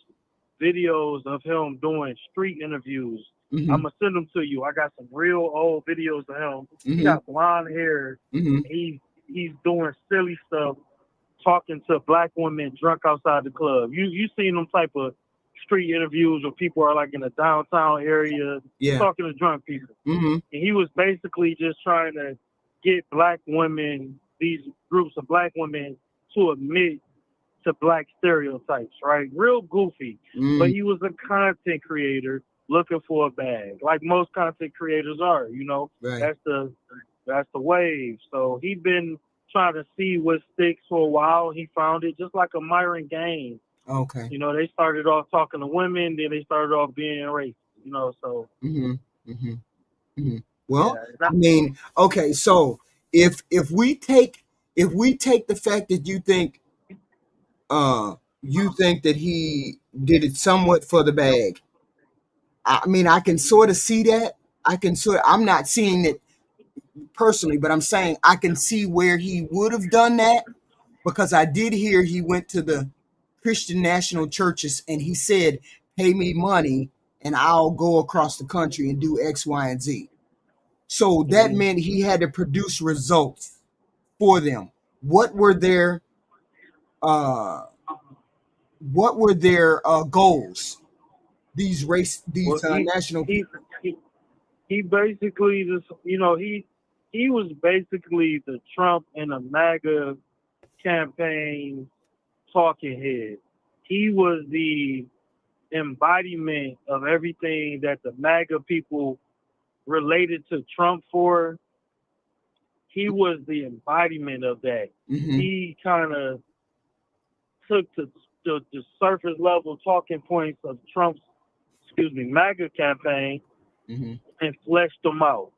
videos of him doing street interviews. Mm-hmm. I'm gonna send them to you. I got some real old videos of him. Mm-hmm. He got blonde hair. Mm-hmm. He's doing silly stuff, talking to black women drunk outside the club. You seen them type of street interviews where people are like in the downtown area talking to drunk people. Mm-hmm. And he was basically just trying to get black women, these groups of black women, to admit to black stereotypes, right? Real goofy. Mm-hmm. But he was a content creator looking for a bag, like most content creators are, you know. Right. That's the wave. So he been trying to see what sticks for a while. He found it just like a Myron Gaines. Okay. You know, they started off talking to women, then they started off being racist, you know, so. Mm-hmm. Mm-hmm. Mm-hmm. Well, Yeah, I mean, okay, so if we take the fact that you think that he did it somewhat for the bag, I mean, I can sort of see that. I'm not seeing it personally, but I'm saying I can see where he would have done that, because I did hear he went to the Christian national churches and he said, pay me money and I'll go across the country and do X, Y, and Z. So that meant he had to produce results for them. What were their goals? These national people. He basically just, you know, he was basically the Trump and the MAGA campaign talking head. He was the embodiment of everything that the MAGA people related to Trump for. He was the embodiment of that. Mm-hmm. He kind of took the surface level talking points of Trump's, MAGA campaign, mm-hmm. and fleshed them out.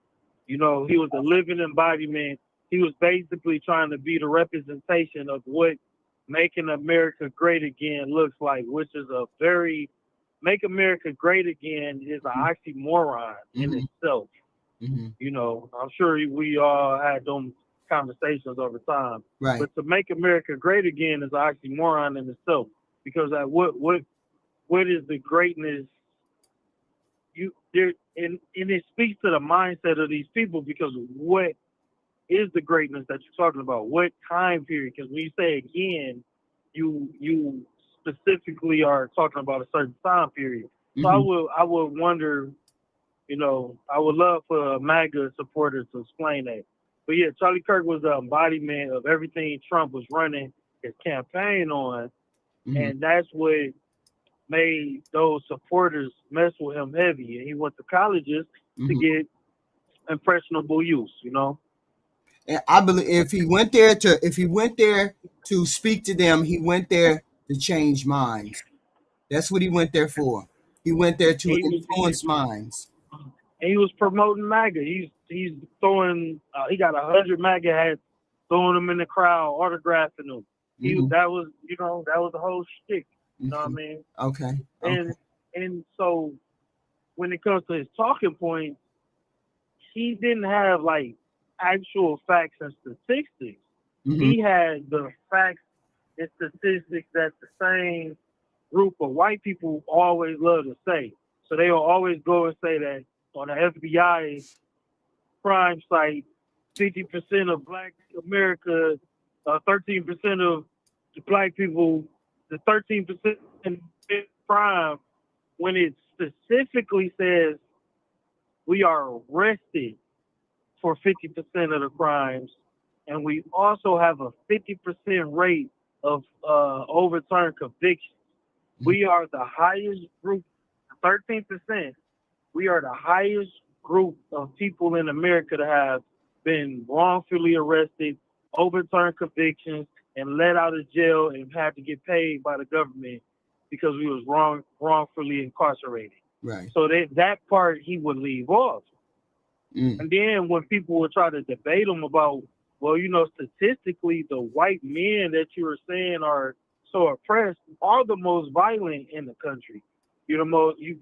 You know, he was a living embodiment. He was basically trying to be the representation of what making America great again looks like, which is make America great again is an oxymoron in itself. Mm-hmm. You know, I'm sure we all had them conversations over time. Right. But to make America great again is an oxymoron in itself, because what is the greatness? And it speaks to the mindset of these people, because what is the greatness that you're talking about? What time period? Because when you say again, you specifically are talking about a certain time period. So I would wonder, you know, I would love for a MAGA supporter to explain that. But yeah, Charlie Kirk was the embodiment of everything Trump was running his campaign on, and that's what made those supporters mess with him heavy. And he went to colleges to get impressionable use, you know. And I believe if he went there to speak to them, he went there to change minds. That's what he went there for. He went there to influence minds. And he was promoting MAGA. He's throwing. He got 100 MAGA hats, throwing them in the crowd, autographing them. That was the whole shtick. You know what I mean? Okay. And so when it comes to his talking points, he didn't have like actual facts and statistics. He had the facts and statistics that the same group of white people always love to say. So they will always go and say that on the FBI crime site, 50% of Black America, 13% of the Black people, the 13% in crime, when it specifically says we are arrested for 50% of the crimes, and we also have a 50% rate of overturned convictions. We are the highest group, 13%. We are the highest group of people in America to have been wrongfully arrested, overturned convictions, and let out of jail and had to get paid by the government because we was wrongfully incarcerated. Right. So that part he would leave off. And then when people would try to debate him about well, statistically, the white men that you were saying are so oppressed are the most violent in the country. You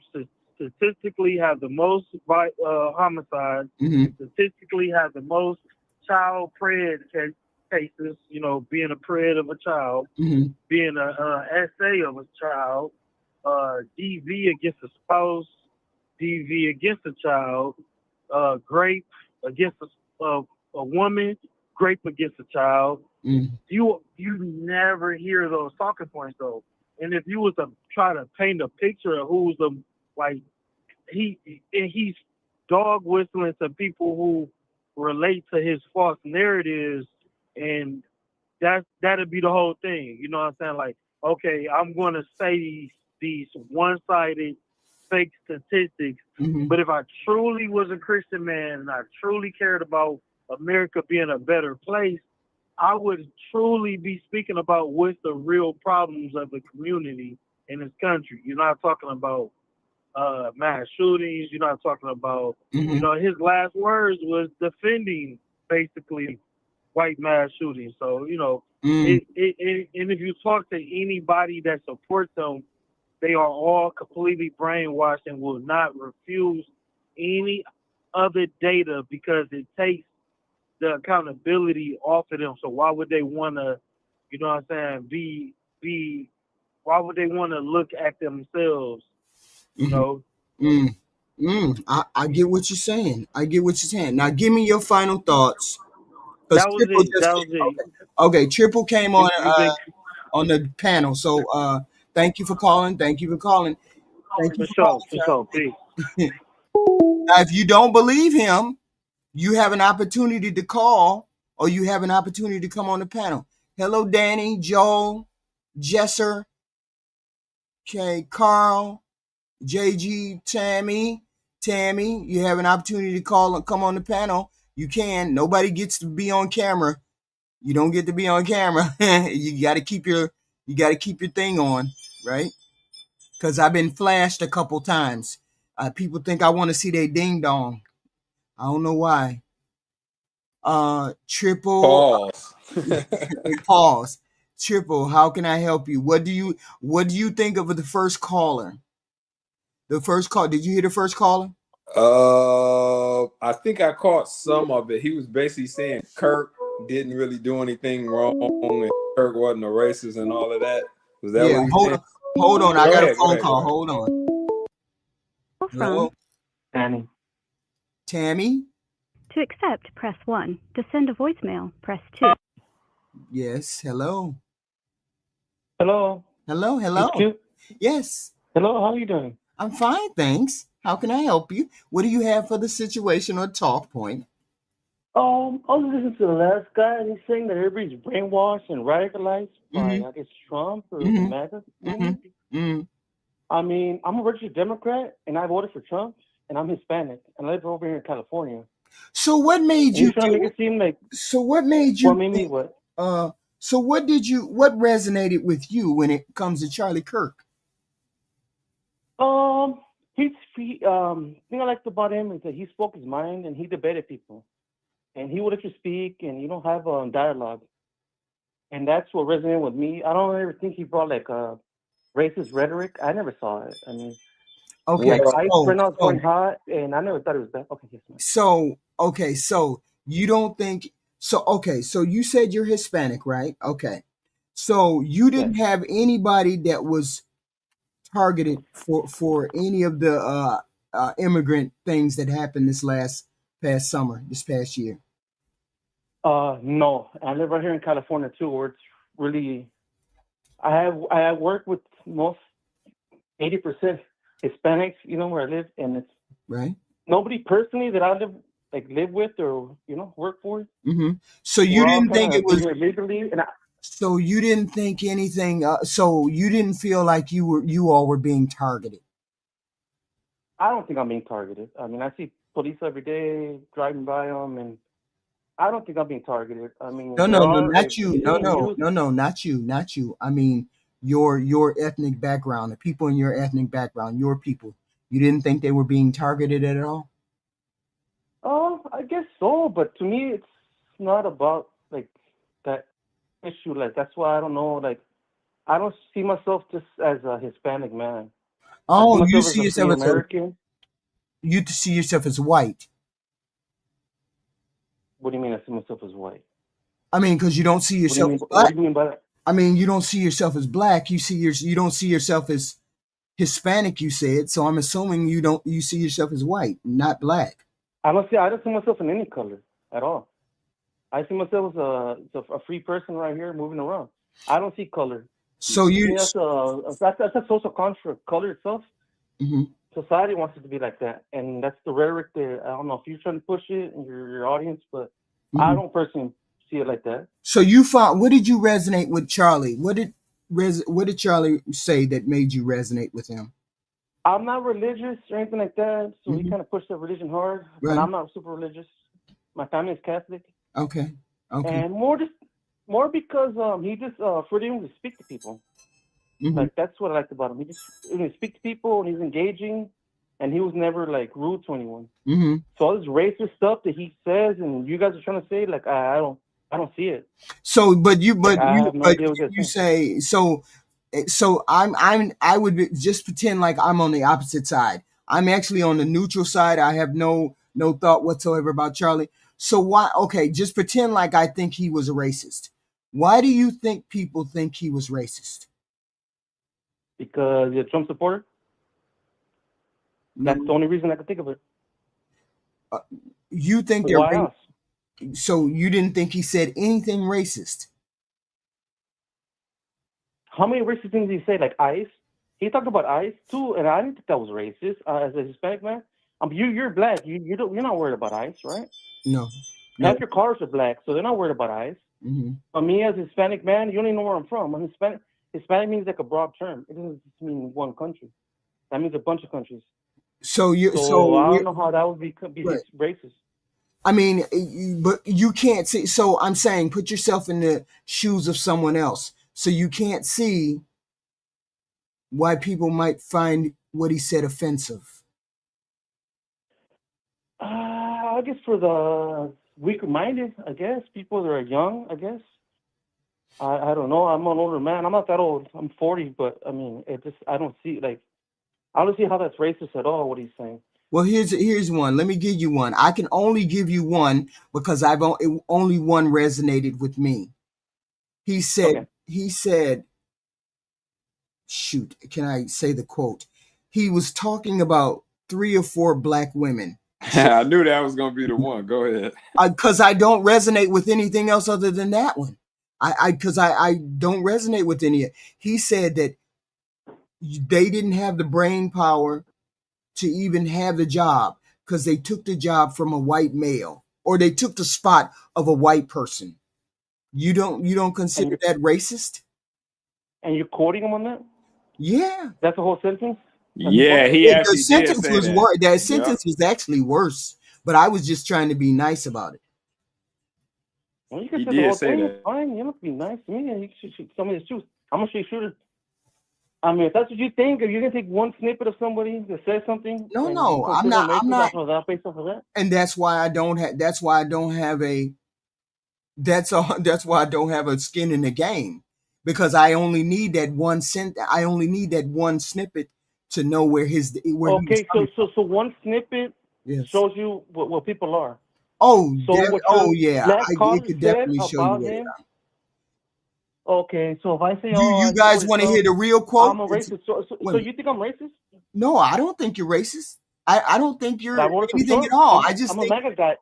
statistically have the most homicides. Mm-hmm. Statistically have the most child cases. Being a pred of a child, Mm-hmm. being a essay of a child, DV against a spouse, DV against a child, grape against a woman, grape against a child. Mm-hmm. You never hear those talking points though. And if you was to try to paint a picture of who's the like he's dog whistling to people who relate to his false narratives, and that'd be the whole thing. You know what I'm saying? Like, okay, I'm gonna say these one-sided fake statistics, Mm-hmm. but if I truly was a Christian man and I truly cared about America being a better place, I would truly be speaking about what's the real problems of the community in this country. You're not talking about mass shootings. You're not talking about, Mm-hmm. his last words was defending basically white mass shootings. So, Mm-hmm. and if you talk to anybody that supports them, they are all completely brainwashed and will not refuse any other data because it takes the accountability off of them. So why would they want to, you know what I'm saying, be why would they want to look at themselves, you Mm-hmm. know? I get what you're saying. I get what you're saying. Now, give me your final thoughts. Because That was Triple it. just That came. was it. Okay, Triple came You've been on the panel. So thank you for calling. Thank you for calling. Thank you for calling, for sure. Peace. sir. Now, if you don't believe him, you have an opportunity to call, or you have an opportunity to come on the panel. Hello, Danny, Joel, Jesser, okay, Carl, JG, Tammy. You have an opportunity to call and come on the panel. You can. Nobody gets to be on camera. You don't get to be on camera. You got to keep your thing on, right? Because I've been flashed a couple times. People think I want to see their ding dong. I don't know why. Triple Pause. pause. Triple, how can I help you? What do you think of the first caller? The first call. Did you hear the first caller? I think I caught some of it. He was basically saying Kirk didn't really do anything wrong, and Kirk wasn't a racist and all of that. Was that Yeah. what he was Hold saying? on. Hold on. I Go got a ahead. Go phone ahead. Go call. ahead. Hold on. From Hello, Annie. Tammy. to accept, press 1. To send a voicemail, press 2. Yes. Hello. Hello. Hello. Hello. Yes. Hello. How are you doing? I'm fine, thanks. How can I help you? What do you have for the situation or talk point? I was listening to the last guy, and he's saying that everybody's brainwashed and radicalized by, Mm-hmm. I guess, Trump or the Mm-hmm. MAGA Mm-hmm. movement. Mm-hmm. I mean, I'm a registered Democrat, and I voted for Trump, and I'm Hispanic, and I live over here in California. So what made And he's you trying to think? make it seem like, So what made what you made me think? what? So what resonated with you when it comes to Charlie Kirk? Um, thing I liked about him is that he spoke his mind, and he debated people, and he would let you speak, and you don't have dialogue. And that's what resonated with me. I don't ever think he brought like racist rhetoric. I never saw it. I mean, Okay, like Well, ice so right now is so going hot, and I never thought it was bad. Okay, yes, ma'am. so you don't think so? Okay, so you said you're Hispanic, right? Okay, so you Yes. didn't have anybody that was targeted for any of the immigrant things that happened this past year. No, I live right here in California too, where it's really. I have worked with most 80% Hispanics, where I live, and it's Right. nobody personally that I live with or work for. Mm-hmm. So you We're all didn't kind think it of been was. here legally, and So you didn't think anything. So you didn't feel like you all were being targeted. I don't think I'm being targeted. I mean, I see police every day driving by them, and I don't think I'm being targeted. I mean, No, there no, no, are not you. it's No, being no, used. no, no, not you, not you. I mean your ethnic background, the people in your ethnic background, your people. You didn't think they were being targeted at all? I guess so, but to me, not about like that issue. Like that's why I don't know. Like I don't see myself just as a Hispanic man. I see Oh, you myself as see a free yourself as American. you see yourself as white. What do you mean? I see myself as white? I mean, because you don't see What do you yourself mean? as What black. do you mean by that? I mean, you don't see yourself as black. You don't see yourself as Hispanic. You said so. I'm assuming you see yourself as white, not black. I don't see myself in any color at all. I see myself as a free person right here moving around. I don't see color. So To you. me, that's a social construct. Color itself, Mhm. society wants it to be like that, and that's the rhetoric that I don't know if you're trying to push it in your audience, but I Mhm. don't personally see it like that. So you found, what did you resonate with Charlie? What did Charlie say that made you resonate with him? I'm not religious or anything like that, so he Mhm. kind of pushed that religion hard, but Right. I'm not super religious. My family is Catholic, Okay. Okay. and more because he just freedom to speak to people. Hmm. Like that's what I liked about him. He just speak to people and he's engaging, and he was never like rude to anyone. Hmm. So all this racist stuff that he says and you guys are trying to say, like I don't see it. So, Like I have no idea what you're you saying. say so. So I would just pretend like I'm on the opposite side. I'm actually on the neutral side. I have no thought whatsoever about Charlie. So why? Okay, just pretend like I think he was a racist. Why do you think people think he was racist? Because you're a Trump supporter. That's the No, only reason I can think of it. you think they're Why else? so you didn't think he said anything racist? How many racist things did he say? Like ICE. He talked about ICE too, and I didn't think that was racist. As a Hispanic man, you're black. You're not worried about ICE, right? No, no. Half your cars are black, so they're not worried about ICE. Hmm. For me, as a Hispanic man, you don't even know where I'm from. I'm Hispanic. Hispanic means like a broad term. It doesn't just mean one country. That means a bunch of countries. So you So I we're don't know how that would be right. racist. I mean, but you can't see. So I'm saying, put yourself in the shoes of someone else. So you can't see why people might find what he said offensive. I guess for the weaker-minded, I guess people that are young, I guess. I don't know. I'm an older man. I'm not that old. I'm 40, but I mean, I don't see how that's racist at all. What he's saying. Well, here's one. Let me give you one. I can only give you one because only one resonated with me. He Okay. said, shoot, can I say the quote? He was talking about 3 or 4 black women. I knew that was gonna be the one. Go ahead. Because I don't resonate with anything else other than that one. Because I don't resonate with any. He said that they didn't have the brain power to even have the job because they took the job from a white male, or they took the spot of a white person. You don't consider that racist? And you're quoting him on that? Yeah. That's the whole sentence? Yeah, he The actually did sentence say was that. That Yep. sentence was actually worse, but I was just trying to be nice about it. Well, you can He say the did whole say thing. that. It's fine. You don't have to be nice to me. You should tell me the truth. I'm gonna shoot it. I mean, if that's what you think, if you're gonna take one snippet of somebody that says something and you No, consider them I'm racist not. off of that, based off of that, And that's why I don't have. That's why I don't have a. That's all. That's why I don't have a skin in the game, because I only need that one I only need that one snippet to know where he was okay. coming from. So one snippet Yes. shows you what people are. Oh, So what oh your yeah. black It caller could said definitely show you about what it him. is. Okay, so if I say, You oh, you I guys supported want to hear Trump, the real quote? I'm a racist. Wait a So minute. you think I'm racist? No, I don't think you're racist. I don't think But I you're voted for anything at Trump. all. I just I'm a think MAGA guy.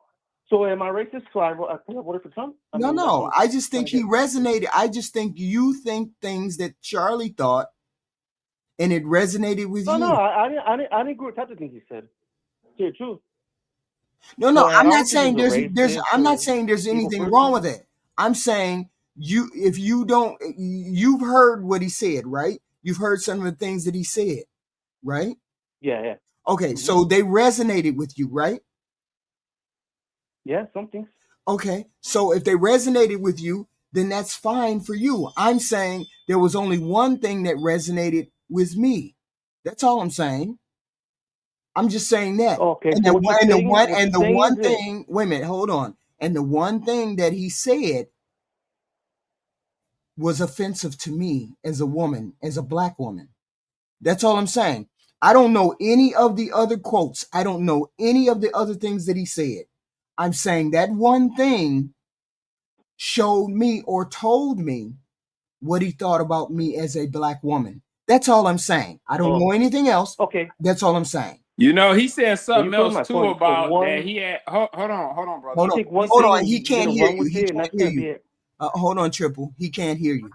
So am I racist? So I voted for Trump. I mean, that's what no. I'm I just trying think to he get. resonated. I just think you think things that Charlie thought, and it resonated with No, you. I didn't agree with half the things he said. To tell you the truth. No, But I I'm not don't think saying he's a there's racist I'm not or saying there's evil anything wrong person. with it. I'm saying if you don't, you've heard what he said, right? You've heard some of the things that he said, right? Yeah. Okay, Mm-hmm. so they resonated with you, right? Yeah, some things. Okay, so if they resonated with you, then that's fine for you. I'm saying there was only one thing that resonated with me. That's all I'm saying. I'm just saying that. Okay, And so the one what you're and the saying one is that thing, wait a minute, hold on. And the one thing that he said was offensive to me as a woman, as a black woman. That's all I'm saying. I don't know any of the other quotes. I don't know any of the other things that he said. I'm saying that one thing showed me or told me what he thought about me as a black woman. That's all I'm saying. I don't know anything else. Okay. That's all I'm saying. You know, he said something proved my else too point. So about one, that he had. Hold on, brother. Hold you on. think one Hold thing on. He you can't did hear wrong you. with He it, and can't that hear can't be you. it. Hold on, Triple. He can't hear you.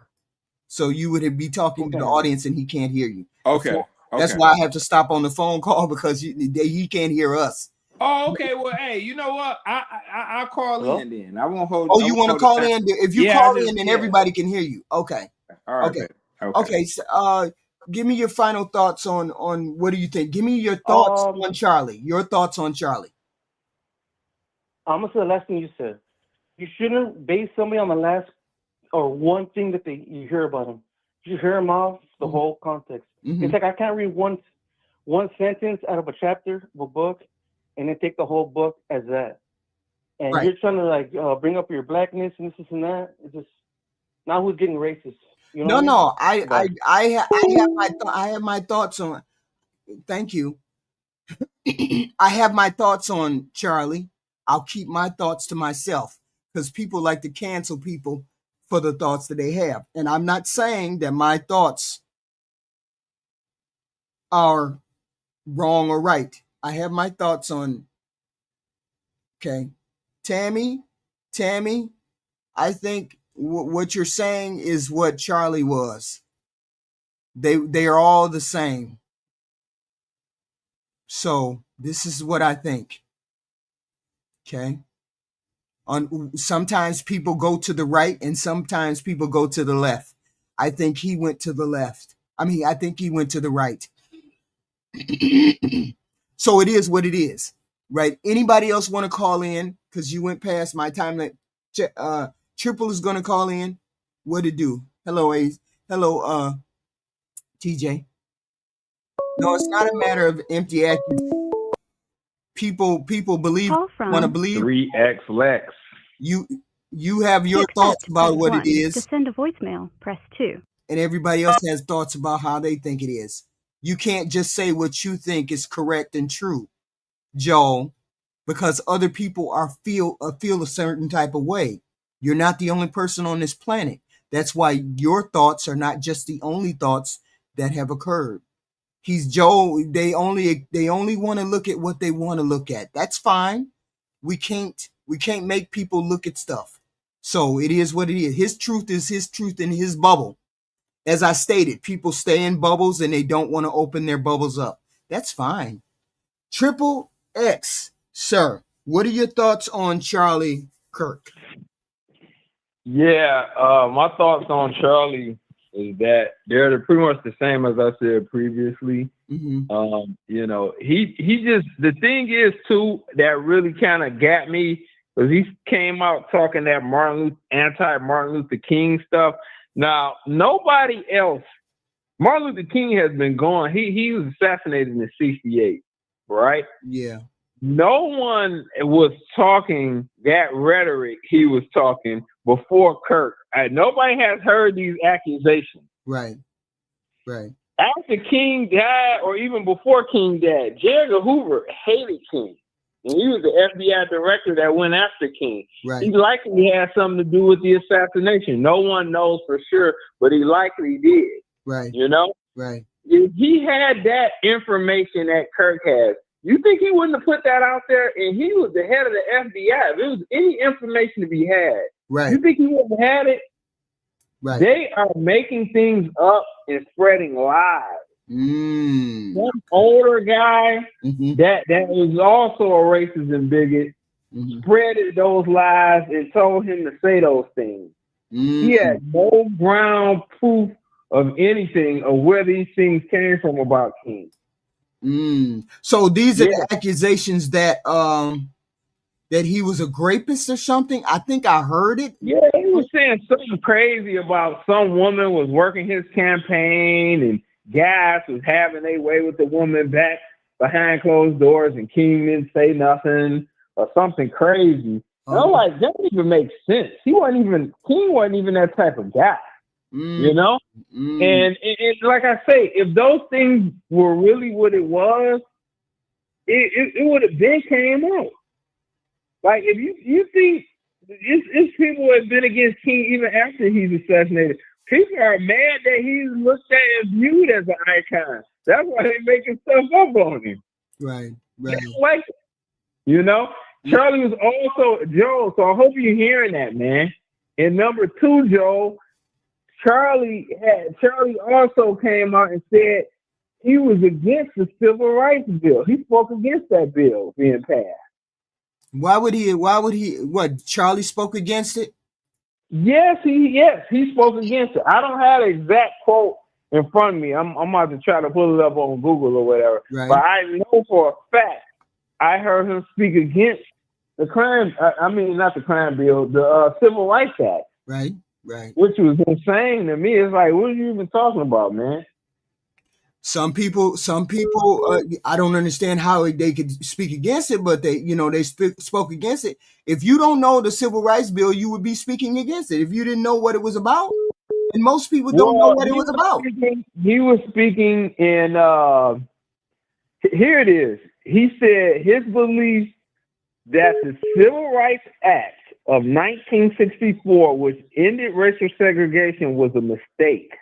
So you would be talking to the audience and he can't hear you. Okay. That's why I have to stop on the phone call because he can't hear us. Oh, okay. Well, hey, you know what? I'll call Hello? in then. I won't hold. Oh, I you won't want to hold it call down. in? If you Yeah, call in, then yeah. everybody can hear you. Okay. All right. Okay. Okay. Okay. So, give me your final thoughts on what do you think? Give me your thoughts on Charlie. Your thoughts on Charlie. I'm gonna say the last thing you said. You shouldn't base somebody on the last or one thing that you hear about them. You hear them off the whole context. Mhm. It's like I can't read one sentence out of a chapter of a book and then take the whole book as that. And Right. you're trying to like bring up your blackness and this and that. It's just now who's getting racist? You know No, what I mean? no. I have my thoughts on. Thank you. I have my thoughts on Charlie. I'll keep my thoughts to myself because people like to cancel people for the thoughts that they have. And I'm not saying that my thoughts are wrong or right. I have my thoughts on, okay. Tammy, I think what you're saying is what Charlie was. They are all the same. So this is what I think. Okay. Sometimes people go to the right and sometimes people go to the left. I think he went to the left. I think he went to the right. So it is what it is, right? Anybody else want to call in? Because you went past my time. Triple is going to call in. What it do? Hello, Ace. Hello, TJ. No, it's not a matter of empty accusation. People believe, Call from want to believe. 3X Lex. You have To your thoughts accept, about press what 1. it is, To send a voicemail, press 2. and everybody else has thoughts about how they think it is. You can't just say what you think is correct and true, Joel, because other people feel a certain type of way. You're not the only person on this planet. That's why your thoughts are not just the only thoughts that have occurred. He's Joel. They only want to look at what they want to look at. That's fine. We can't make people look at stuff. So it is what it is. His truth is his truth in his bubble. As I stated, people stay in bubbles and they don't want to open their bubbles up. That's fine. Triple X, sir, what are your thoughts on Charlie Kirk? Yeah, my thoughts on Charlie is that they're pretty much the same as I said previously. Mm-hmm. You know, he just, the thing is too that really kind of got me because he came out talking that anti-Martin Luther King stuff. Now, nobody else, Martin Luther King has been gone. He was assassinated in '68, right? Yeah. No one was talking that rhetoric he was talking before Kirk. Nobody has heard these accusations. Right. Right. After King died, or even before King died, J. Edgar Hoover hated King. And he was the FBI director that went after King. Right. He likely had something to do with the assassination. No one knows for sure, but he likely did. Right. You know? Right. If he had that information that Kirk has, you think he wouldn't have put that out there? And he was the head of the FBI. If there was any information to be had, right. You think he wouldn't have had it? Right. They are making things up and spreading lies. One older guy that was also a racist and bigot spreaded those lies and told him to say those things. He had no ground proof of anything of where these things came from about King. So these are the accusations that that he was a rapist or something. I think I heard it. Yeah, he was saying something crazy about some woman was working his campaign and guys was having their way with the woman back behind closed doors and King didn't say nothing or something crazy. And I'm like, that doesn't even make sense. King wasn't even that type of guy, you know? And like I say, if those things were really what it was, it would have been came out. Like, if you think it's people who have been against King even after he's assassinated. People are mad that he's looked at and viewed as an icon. That's why they're making stuff up on him. Right. They don't like it. You know? Charlie was also, Joe, so I hope you're hearing that, man. And number two, Joe, Charlie also came out and said he was against the Civil Rights Bill. He spoke against that bill being passed. Why would he, Charlie spoke against it? Yes, he spoke against it. I don't have the exact quote in front of me. I'm about to try to pull it up on Google or whatever. Right. But I know for a fact I heard him speak against the crime. Not the crime bill, the Civil Rights Act. Right. Which was insane to me. It's like, what are you even talking about, man? Some people, I don't understand how they could speak against it, but they spoke against it. If you don't know the Civil Rights Bill, you would be speaking against it if you didn't know what it was about. And most people don't know what it was about. He was speaking in, here it is. He said his belief that the Civil Rights Act of 1964, which ended racial segregation, was a mistake.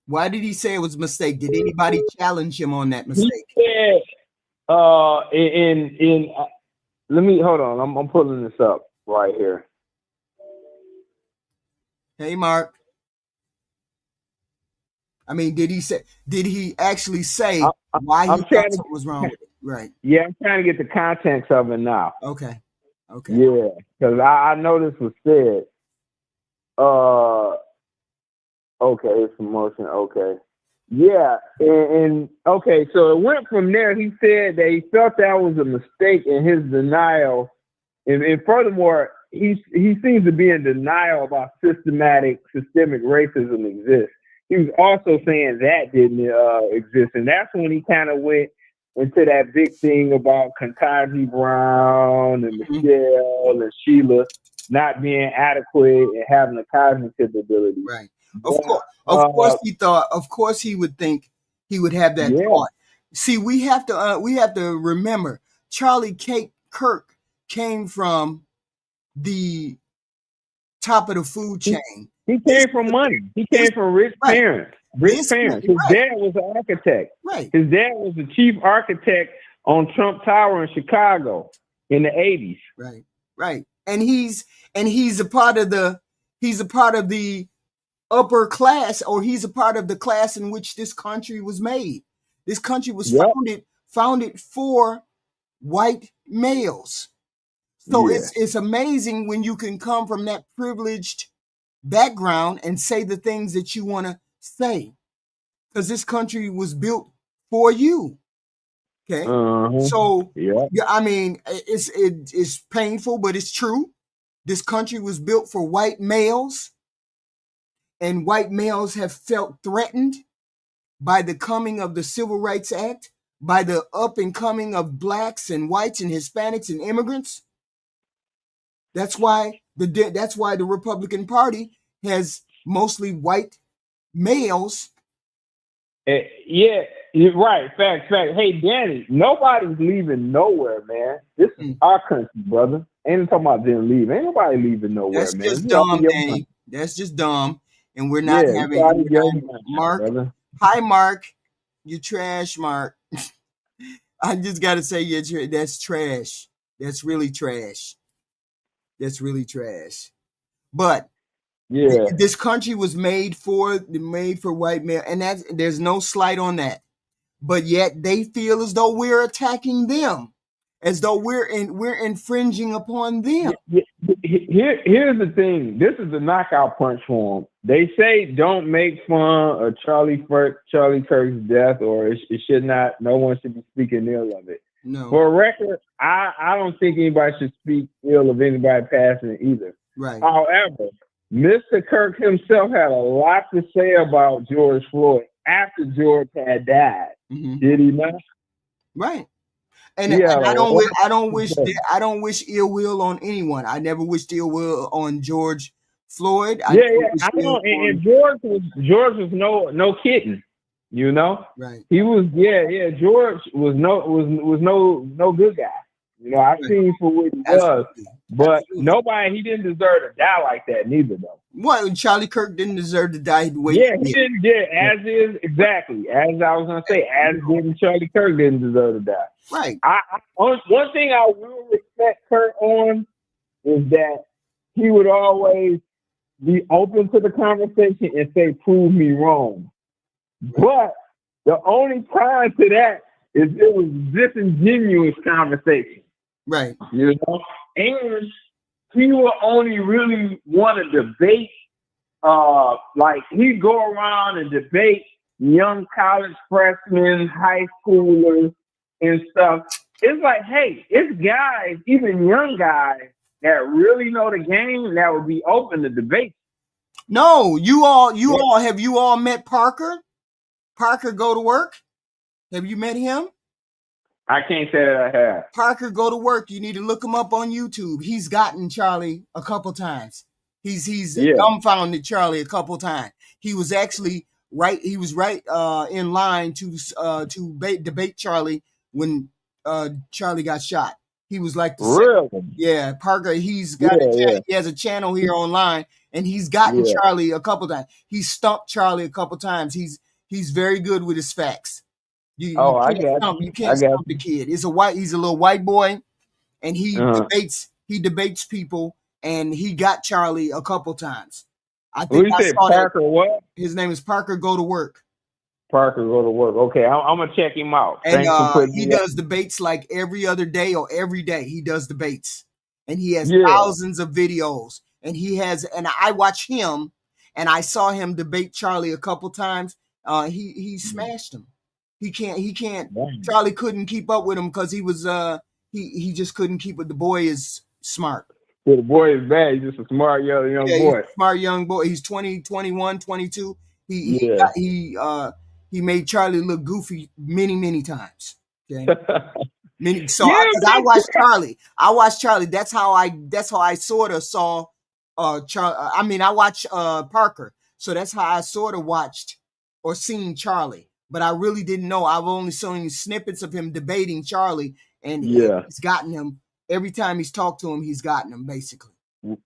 Why did he say it was a mistake? Did anybody challenge him on that mistake? He said, let me hold on. I'm pulling this up right here. Hey, Mark. Did he actually say why he thought something was wrong with it? Right. Yeah, I'm trying to get the context of it now. Okay. Yeah, because I know this was said. Okay, it's promotion. Okay. Yeah, and okay, so it went from there. He said that he felt that was a mistake in his denial. And furthermore, he seems to be in denial about systemic racism exists. He was also saying that didn't exist. And that's when he kind of went into that big thing about Ketanji Brown and Michelle and Sheila not being adequate and having a cognitive ability. Right. Of course he would think he would have that thought. See, we have to remember Charlie Kirk came from the top of the food chain. He came from money. He came from rich parents. His dad was an architect. Right. His dad was the chief architect on Trump Tower in Chicago in the 80s. Right. And he's a part of the upper class, or he's a part of the class in which this country was made. This country was founded for white males. So it's amazing when you can come from that privileged background and say the things that you want to say, because this country was built for you. Okay. So it's painful, but it's true. This country was built for white males. And white males have felt threatened by the coming of the Civil Rights Act, by the up and coming of blacks and whites and Hispanics and immigrants. That's why the Republican Party has mostly white males. Yeah, you're right. Facts. Hey, Danny, nobody's leaving nowhere, man. This is our country, brother. Ain't talking about them leaving. Ain't nobody leaving nowhere, That's man. Just dumb, Danny. That's just dumb. And we're not having Mark. Brother. Hi, Mark. You trash, Mark. I just got to say, that's trash. That's really trash. But this country was made for white male, and there's no slight on that. But yet they feel as though we're attacking them, as though we're infringing upon them. Here's the thing. This is the knockout punch for them. They say don't make fun of Charlie Kirk's death, or it should not. No one should be speaking ill of it. No. For a record, I don't think anybody should speak ill of anybody passing it either. Right. However, Mr. Kirk himself had a lot to say about George Floyd after George had died. Mm-hmm. Did he not? Right. And I don't wish ill will on anyone. I never wished ill will on George Floyd. I know. And George was no kidding. You know, right? He was, George was no good guy. You know, I've seen for what he was, but he didn't deserve to die like that, neither though. What, Charlie Kirk didn't deserve to die the way he didn't. Yeah, as I was gonna say, as did Charlie Kirk didn't deserve to die. Right. One thing I will respect Kirk on is that he would always be open to the conversation and say, "Prove me wrong." But the only time to that is it was disingenuous conversation. Right. You know? And he will only really want to debate, like he'd go around and debate young college freshmen, high schoolers, and stuff. It's like, hey, it's guys, even young guys, that really know the game that would be open to debate. No, have you all met Parker? Parker Go to Work? Have you met him? I can't say that I have. Parker Go to Work. You need to look him up on YouTube. He's gotten Charlie a couple times. He's dumbfounded Charlie a couple times. He was actually right. He was right in line to debate Charlie when Charlie got shot. He was like Parker. He's got he has a channel here online, and he's gotten Charlie a couple times. He stumped Charlie a couple times. He's very good with his facts. You can't stump the kid. He's a little white boy, and he debates people, and he got Charlie a couple times. I think I saw Parker that. What? His name is Parker Go to Work. Parker Go to Work. Okay, I'm gonna check him out. And he does debates like every other day or every day. He does debates, and he has thousands of videos. And I watch him, and I saw him debate Charlie a couple times. He smashed him. He can't. Charlie couldn't keep up with him because he was he just couldn't keep it. The boy is smart. Well, the boy is bad. He's just a smart young boy. He's a smart young boy. He's 20, 21, 22. He made Charlie look goofy many times. Okay. I watched Charlie. That's how I sort of saw Charlie. I mean, I watched Parker. So that's how I sort of watched or seen Charlie. But I really didn't know. I've only seen snippets of him debating Charlie, and he's gotten him every time he's talked to him. He's gotten him basically.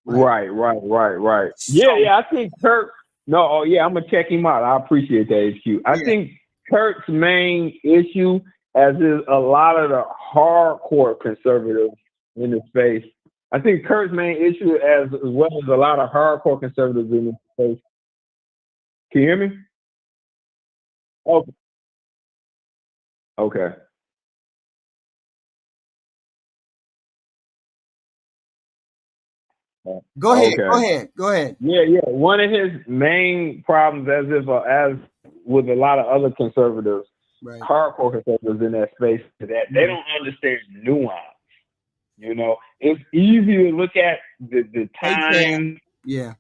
Right. I think Kirk. I'm gonna check him out. I appreciate that, HQ. I think Kirk's main issue, as is a lot of the hardcore conservatives in the space. I think Kirk's main issue, as well as a lot of hardcore conservatives in the space. Can you hear me? Okay. Go ahead. Yeah. One of his main problems, as with a lot of other conservatives, hardcore conservatives in that space, is that they don't understand nuance. You know, it's easy to look at the time, the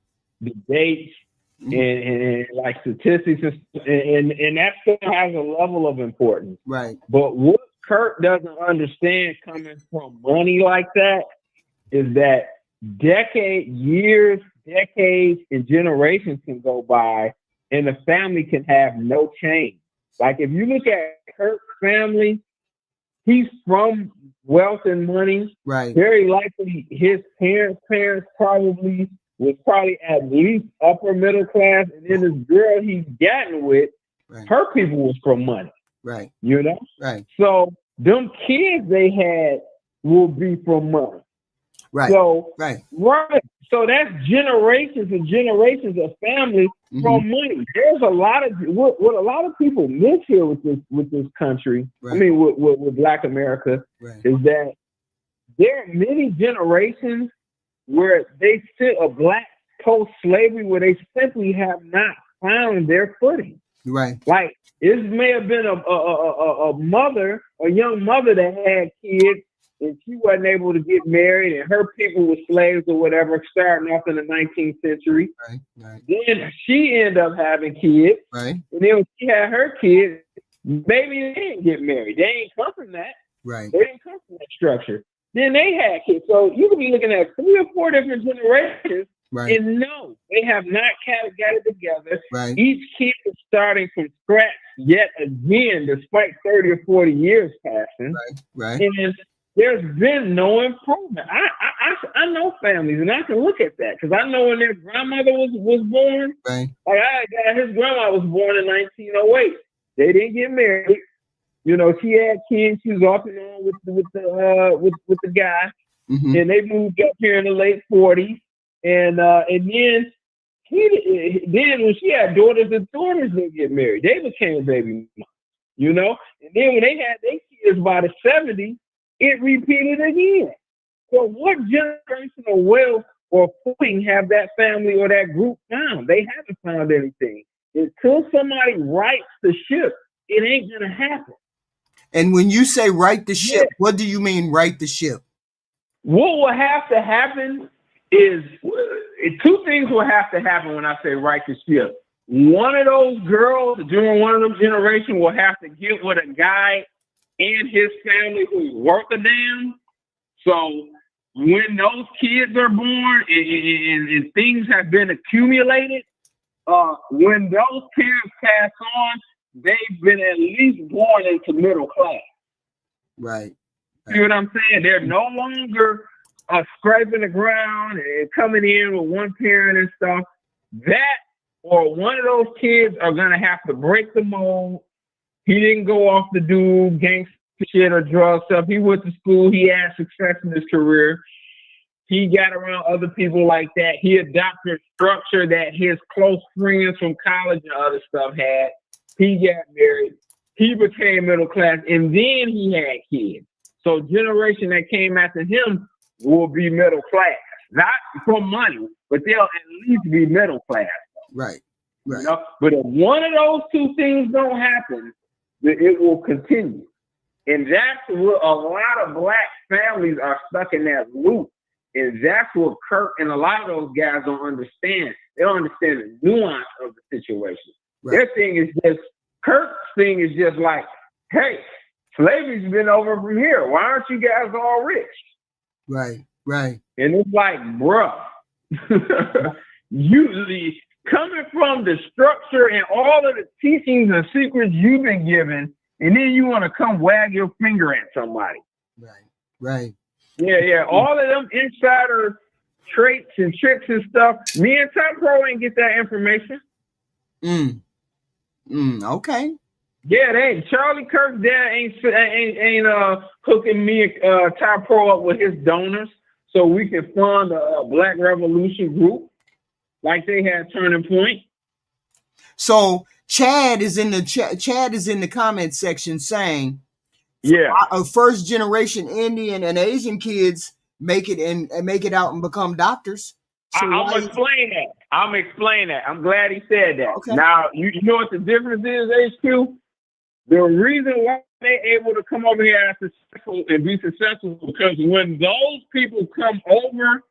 dates, and like statistics, and that still has a level of importance. Right. But what Kirk doesn't understand, coming from money like that, is that years, decades, and generations can go by, and the family can have no change. Like if you look at Kirk's family, he's from wealth and money. Right. Very likely his parents was probably at least upper middle class, and then this girl he's gotten with, her people was from money. Right. You know? Right. So them kids they had will be from money. Right. So So that's generations and generations of family from money. There's a lot of what a lot of people miss here with this country. I mean, with Black America, is that there are many generations where they sit a Black post-slavery where they simply have not found their footing. Right. Like it may have been a young mother that had kids, and she wasn't able to get married, and her people were slaves or whatever, starting off in the 19th century. Right. Then she ended up having kids. Right. And then when she had her kids, maybe they didn't get married. They ain't come from that. Right. They didn't come from that structure. Then they had kids. So you could be looking at 3 or 4 different generations. Right. And no, they have not got it together. Right. Each kid is starting from scratch yet again, despite 30 or 40 years passing. Right. And there's been no improvement. I know families, and I can look at that because I know when their grandmother was born. Right. Like his grandma was born in 1908. They didn't get married. You know, she had kids. She was off and on with the guy, and they moved up here in the late 40s. And then when she had daughters, the daughters didn't get married. They became baby moms, you know. And then when they had their kids by the 70s, it repeated again. So what generational wealth or footing have that family or that group found? They haven't found anything. Until somebody rights the ship, it ain't gonna happen. And when you say right the ship, what do you mean right the ship? What will have to happen is 2 things will have to happen when I say right the ship. One of those girls during one of them generations will have to get with a guy and his family who's worth a damn. So when those kids are born and things have been accumulated, when those parents pass on, they've been at least born into middle class. Right. See what I'm saying? They're no longer scraping the ground and coming in with one parent and stuff. That or one of those kids are going to have to break the mold. He didn't go off to do gangster shit or drug stuff. He went to school. He had success in his career. He got around other people like that. He adopted structure that his close friends from college and other stuff had. He got married. He became middle class, and then he had kids. So generation that came after him will be middle class. Not from money, but they'll at least be middle class. Right. Right. You know? But if one of those 2 things don't happen, it will continue. And that's what a lot of black families are stuck in that loop. And that's what Kirk and a lot of those guys don't understand. They don't understand the nuance of the situation. Right. Their thing is just, Kirk's thing is just like, hey, slavery's been over from here. Why aren't you guys all rich? Right, right. And it's like, bruh, usually coming from the structure and all of the teachings and secrets you've been given, and then you want to come wag your finger at somebody. Right, right. Yeah. All of them insider traits and tricks and stuff. Me and Top Pro ain't get that information. Okay. Yeah, they ain't. Charlie Kirk's dad ain't hooking me Top Pro up with his donors so we can fund a Black Revolution group like they had Turning Point. So Chad is in the comment section saying, yeah, first generation Indian and Asian kids make it out and become doctors. So I'm explain that. I'm glad he said that. Okay. Now you know what the difference is, HQ? The reason why they're able to come over here and be successful because when those people come over,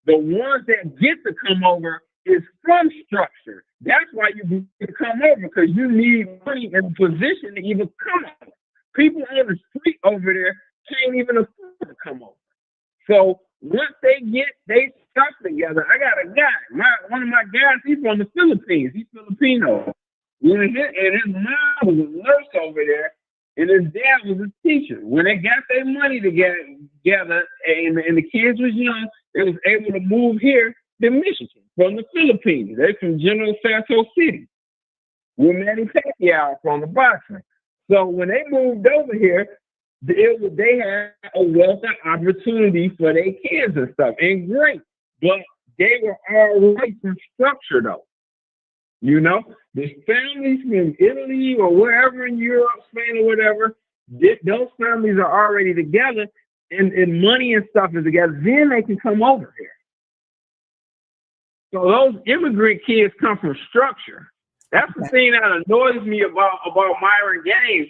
the ones that get to come over is from structure. That's why you come over, because you need money and position to even come over. People on the street over there can't even afford to come over. So once they get they stuff together, I got a guy. One of my guys, he's from the Philippines. He's Filipino. And his mom was a nurse over there, and his dad was a teacher. When they got their money together and the kids was young, they was able to move here to Michigan from the Philippines. They're from General Santos City. With Manny Pacquiao from the boxing. So when they moved over here, they had a wealth of opportunity for their kids and stuff. And great. But they were all right in structure, though. You know, the families from Italy or wherever in Europe, Spain or whatever, those families are already together and money and stuff is together. Then they can come over here. So those immigrant kids come from structure. That's the thing that annoys me about Myron Gaines.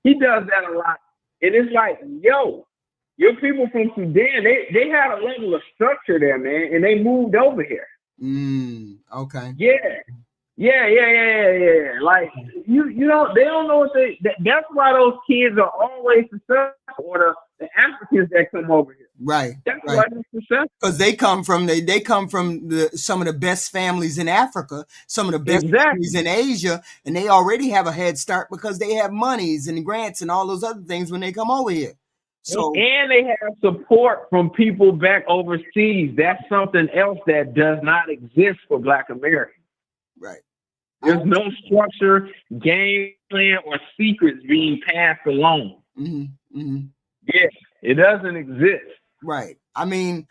He does that a lot. And it's like, yo, your people from Sudan, they had a level of structure there, man, and they moved over here. Okay. Yeah. Yeah. Like you know, they don't know what that's why those kids are always successful, or the Africans that come over here. Right. That's why they're successful. Because they come from some of the best families in Africa, some of the best families in Asia, and they already have a head start because they have monies and grants and all those other things when they come over here. So, and they have support from people back overseas. That's something else that does not exist for Black Americans. Right. There's no structure, game plan, or secrets being passed along. Yeah, it doesn't exist. Right. I mean,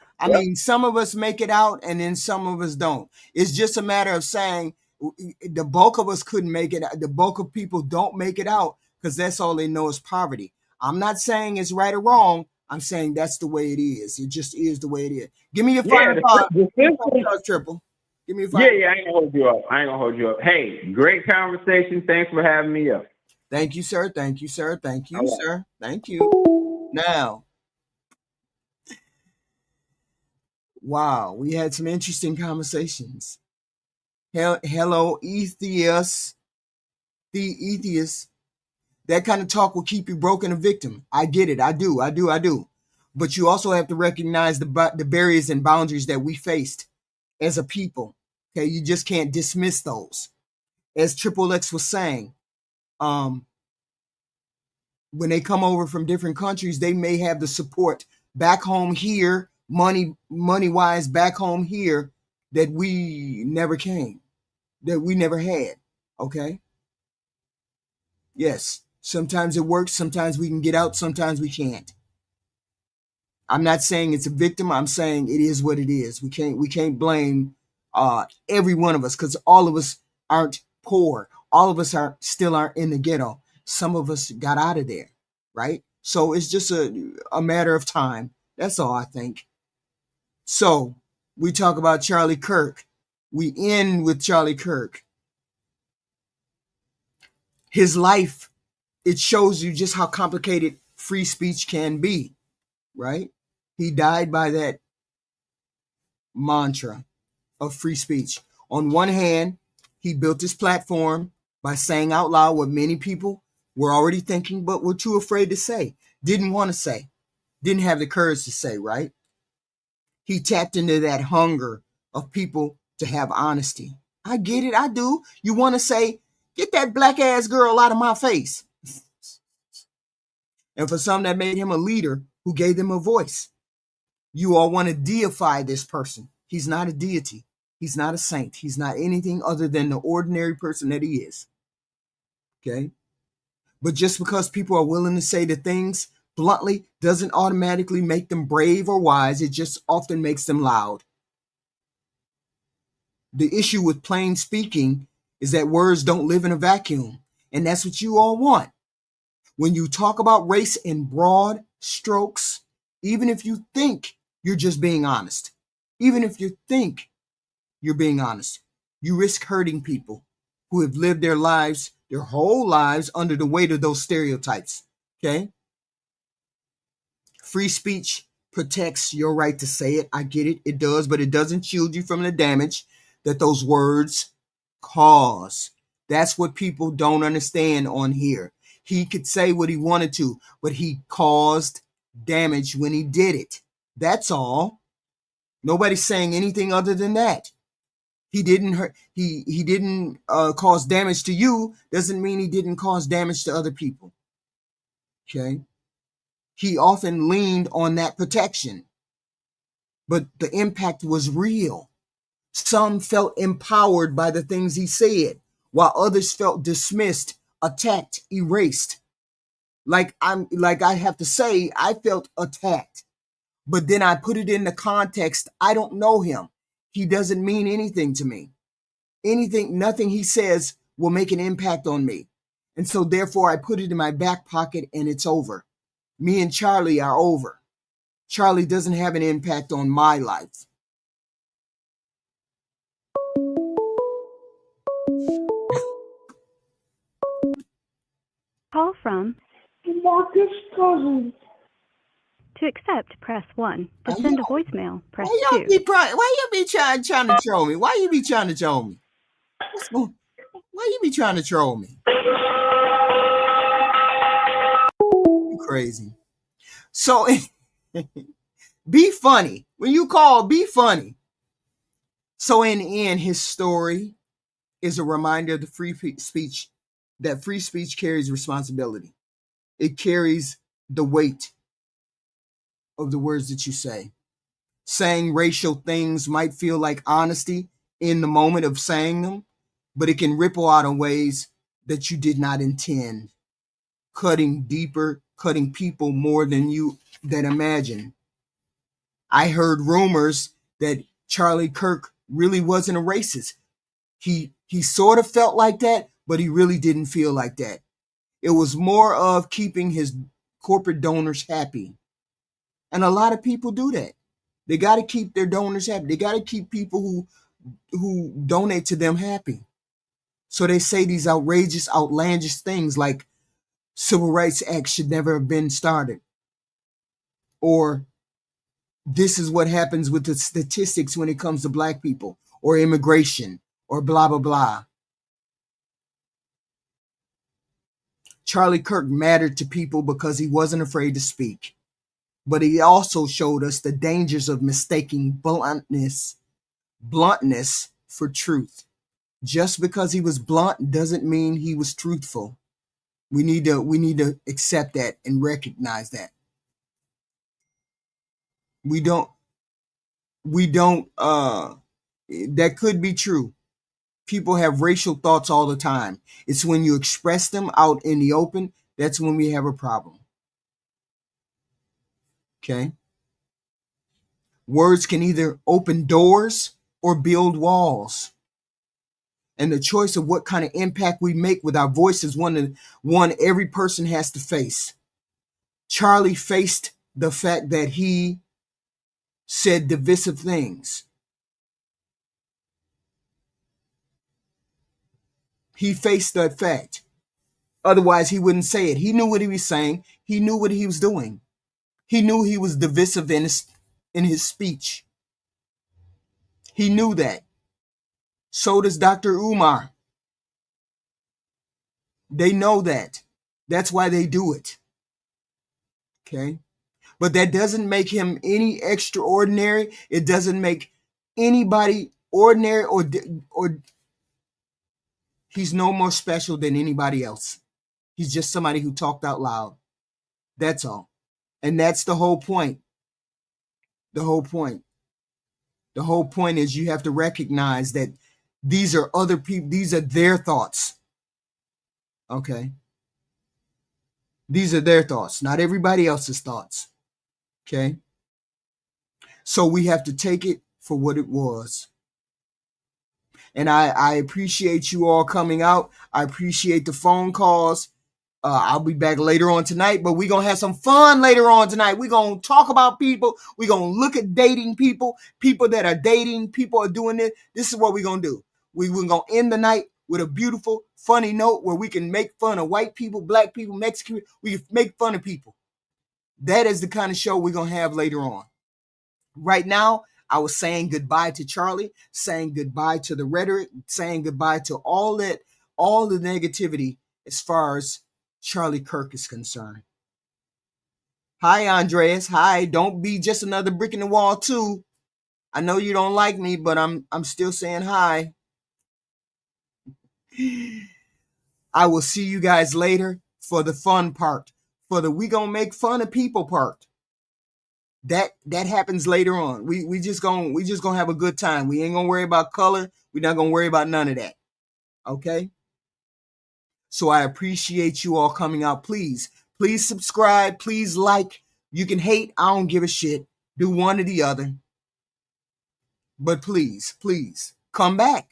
some of us make it out, and then some of us don't. It's just a matter of saying the bulk of us couldn't make it. The bulk of people don't make it out because that's all they know is poverty. I'm not saying it's right or wrong. I'm saying that's the way it is. It just is the way it is. Give me your final thought, Triple. Give me your final thought. I ain't gonna hold you up. Hey, great conversation. Thanks for having me up. Thank you, sir. Thank you, sir. Thank you, sir. Thank you. Now, wow, we had some interesting conversations. Hello, atheists. The atheists. That kind of talk will keep you broke and a victim. I get it. I do. But you also have to recognize the barriers and boundaries that we faced as a people. Okay, you just can't dismiss those. As Triple X was saying, when they come over from different countries, they may have the support back home here, money-wise back home here, that we never had. Okay? Yes. Sometimes it works, sometimes we can get out, sometimes we can't. I'm not saying it's a victim, I'm saying it is what it is. We can't blame every one of us, because all of us aren't poor. All of us still aren't in the ghetto. Some of us got out of there, right? So it's just a matter of time. That's all I think. So we talk about Charlie Kirk. We end with Charlie Kirk. His life, it shows you just how complicated free speech can be, right? He died by that mantra of free speech. On one hand, he built his platform by saying out loud what many people were already thinking, but were too afraid to say, didn't want to say, didn't have the courage to say, right? He tapped into that hunger of people to have honesty. I get it, I do. You want to say, get that black ass girl out of my face. And for some, that made him a leader who gave them a voice. You all want to deify this person. He's not a deity. He's not a saint. He's not anything other than the ordinary person that he is. Okay? But just because people are willing to say the things bluntly doesn't automatically make them brave or wise. It just often makes them loud. The issue with plain speaking is that words don't live in a vacuum. And that's what you all want. When you talk about race in broad strokes, even if you think you're just being honest, even if you think you're being honest, you risk hurting people who have lived their lives, their whole lives, under the weight of those stereotypes. Okay? Free speech protects your right to say it. I get it. It does, but it doesn't shield you from the damage that those words cause. That's what people don't understand on here. He could say what he wanted to, but he caused damage when he did it. That's all. Nobody's saying anything other than that. He didn't hurt. He didn't cause damage to you. Doesn't mean he didn't cause damage to other people. Okay. He often leaned on that protection, but the impact was real. Some felt empowered by the things he said, while others felt dismissed, attacked, erased. Like I have to say, I felt attacked, but then I put it in the context. I don't know him. He doesn't mean anything to me. Nothing he says will make an impact on me. And so therefore I put it in my back pocket and it's over. Me and Charlie are over. Charlie doesn't have an impact on my life. Call from Marcus Cousins. To accept, press 1. To send a voicemail, press 2. Why you be trying to troll me? Why you be trying to troll me? Why you be trying to troll me? You crazy. So be funny. When you call, be funny. So in the end, his story is a reminder of the free speech, that free speech carries responsibility. It carries the weight of the words that you say. Saying racial things might feel like honesty in the moment of saying them, but it can ripple out in ways that you did not intend, cutting deeper, cutting people more than you imagine. I heard rumors that Charlie Kirk really wasn't a racist. He sort of felt like that, but he really didn't feel like that. It was more of keeping his corporate donors happy. And a lot of people do that. They got to keep their donors happy. They got to keep people who donate to them happy. So they say these outrageous, outlandish things like Civil Rights Act should never have been started. Or this is what happens with the statistics when it comes to black people, or immigration, or blah, blah, blah. Charlie Kirk mattered to people because he wasn't afraid to speak. But he also showed us the dangers of mistaking bluntness for truth. Just because he was blunt doesn't mean he was truthful. We need to accept that and recognize that. That could be true. People have racial thoughts all the time. It's when you express them out in the open, that's when we have a problem. Okay? Words can either open doors or build walls. And the choice of what kind of impact we make with our voice is one every person has to face. Charlie faced the fact that he said divisive things. He faced that fact. Otherwise, he wouldn't say it. He knew what he was saying. He knew what he was doing. He knew he was divisive in his speech. He knew that. So does Dr. Umar. They know that. That's why they do it. Okay? But that doesn't make him any extraordinary. It doesn't make anybody ordinary or he's no more special than anybody else. He's just somebody who talked out loud. That's all. And that's the whole point. The whole point. The whole point is you have to recognize that these are other people. These are their thoughts. Okay? These are their thoughts, not everybody else's thoughts. Okay? So we have to take it for what it was. And I appreciate you all coming out. I appreciate the phone calls. I'll be back later on tonight, but we're going to have some fun later on tonight. We're going to talk about people. We're going to look at dating people that are dating, people are doing this. This is what we're going to do. We're going to end the night with a beautiful, funny note where we can make fun of white people, black people, Mexican. We can make fun of people. That is the kind of show we're going to have later on. Right now, I was saying goodbye to Charlie, saying goodbye to the rhetoric, saying goodbye to all the negativity as far as Charlie Kirk is concerned. Hi, Andreas. Hi. Don't be just another brick in the wall, too. I know you don't like me, but I'm still saying hi. I will see you guys later for the fun part, for the we gonna make fun of people part. That happens later on. We just gonna have a good time. We ain't gonna worry about color. We're not gonna worry about none of that. Okay? So I appreciate you all coming out. Please subscribe. Please like. You can hate. I don't give a shit. Do one or the other. But please, come back.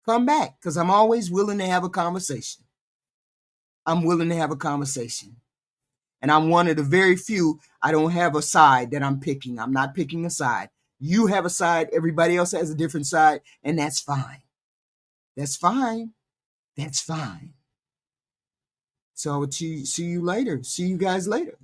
Come back. Because I'm always willing to have a conversation. I'm willing to have a conversation. And I'm one of the very few. I don't have a side that I'm picking. I'm not picking a side. You have a side. Everybody else has a different side. And that's fine. That's fine. That's fine. So see you later. See you guys later.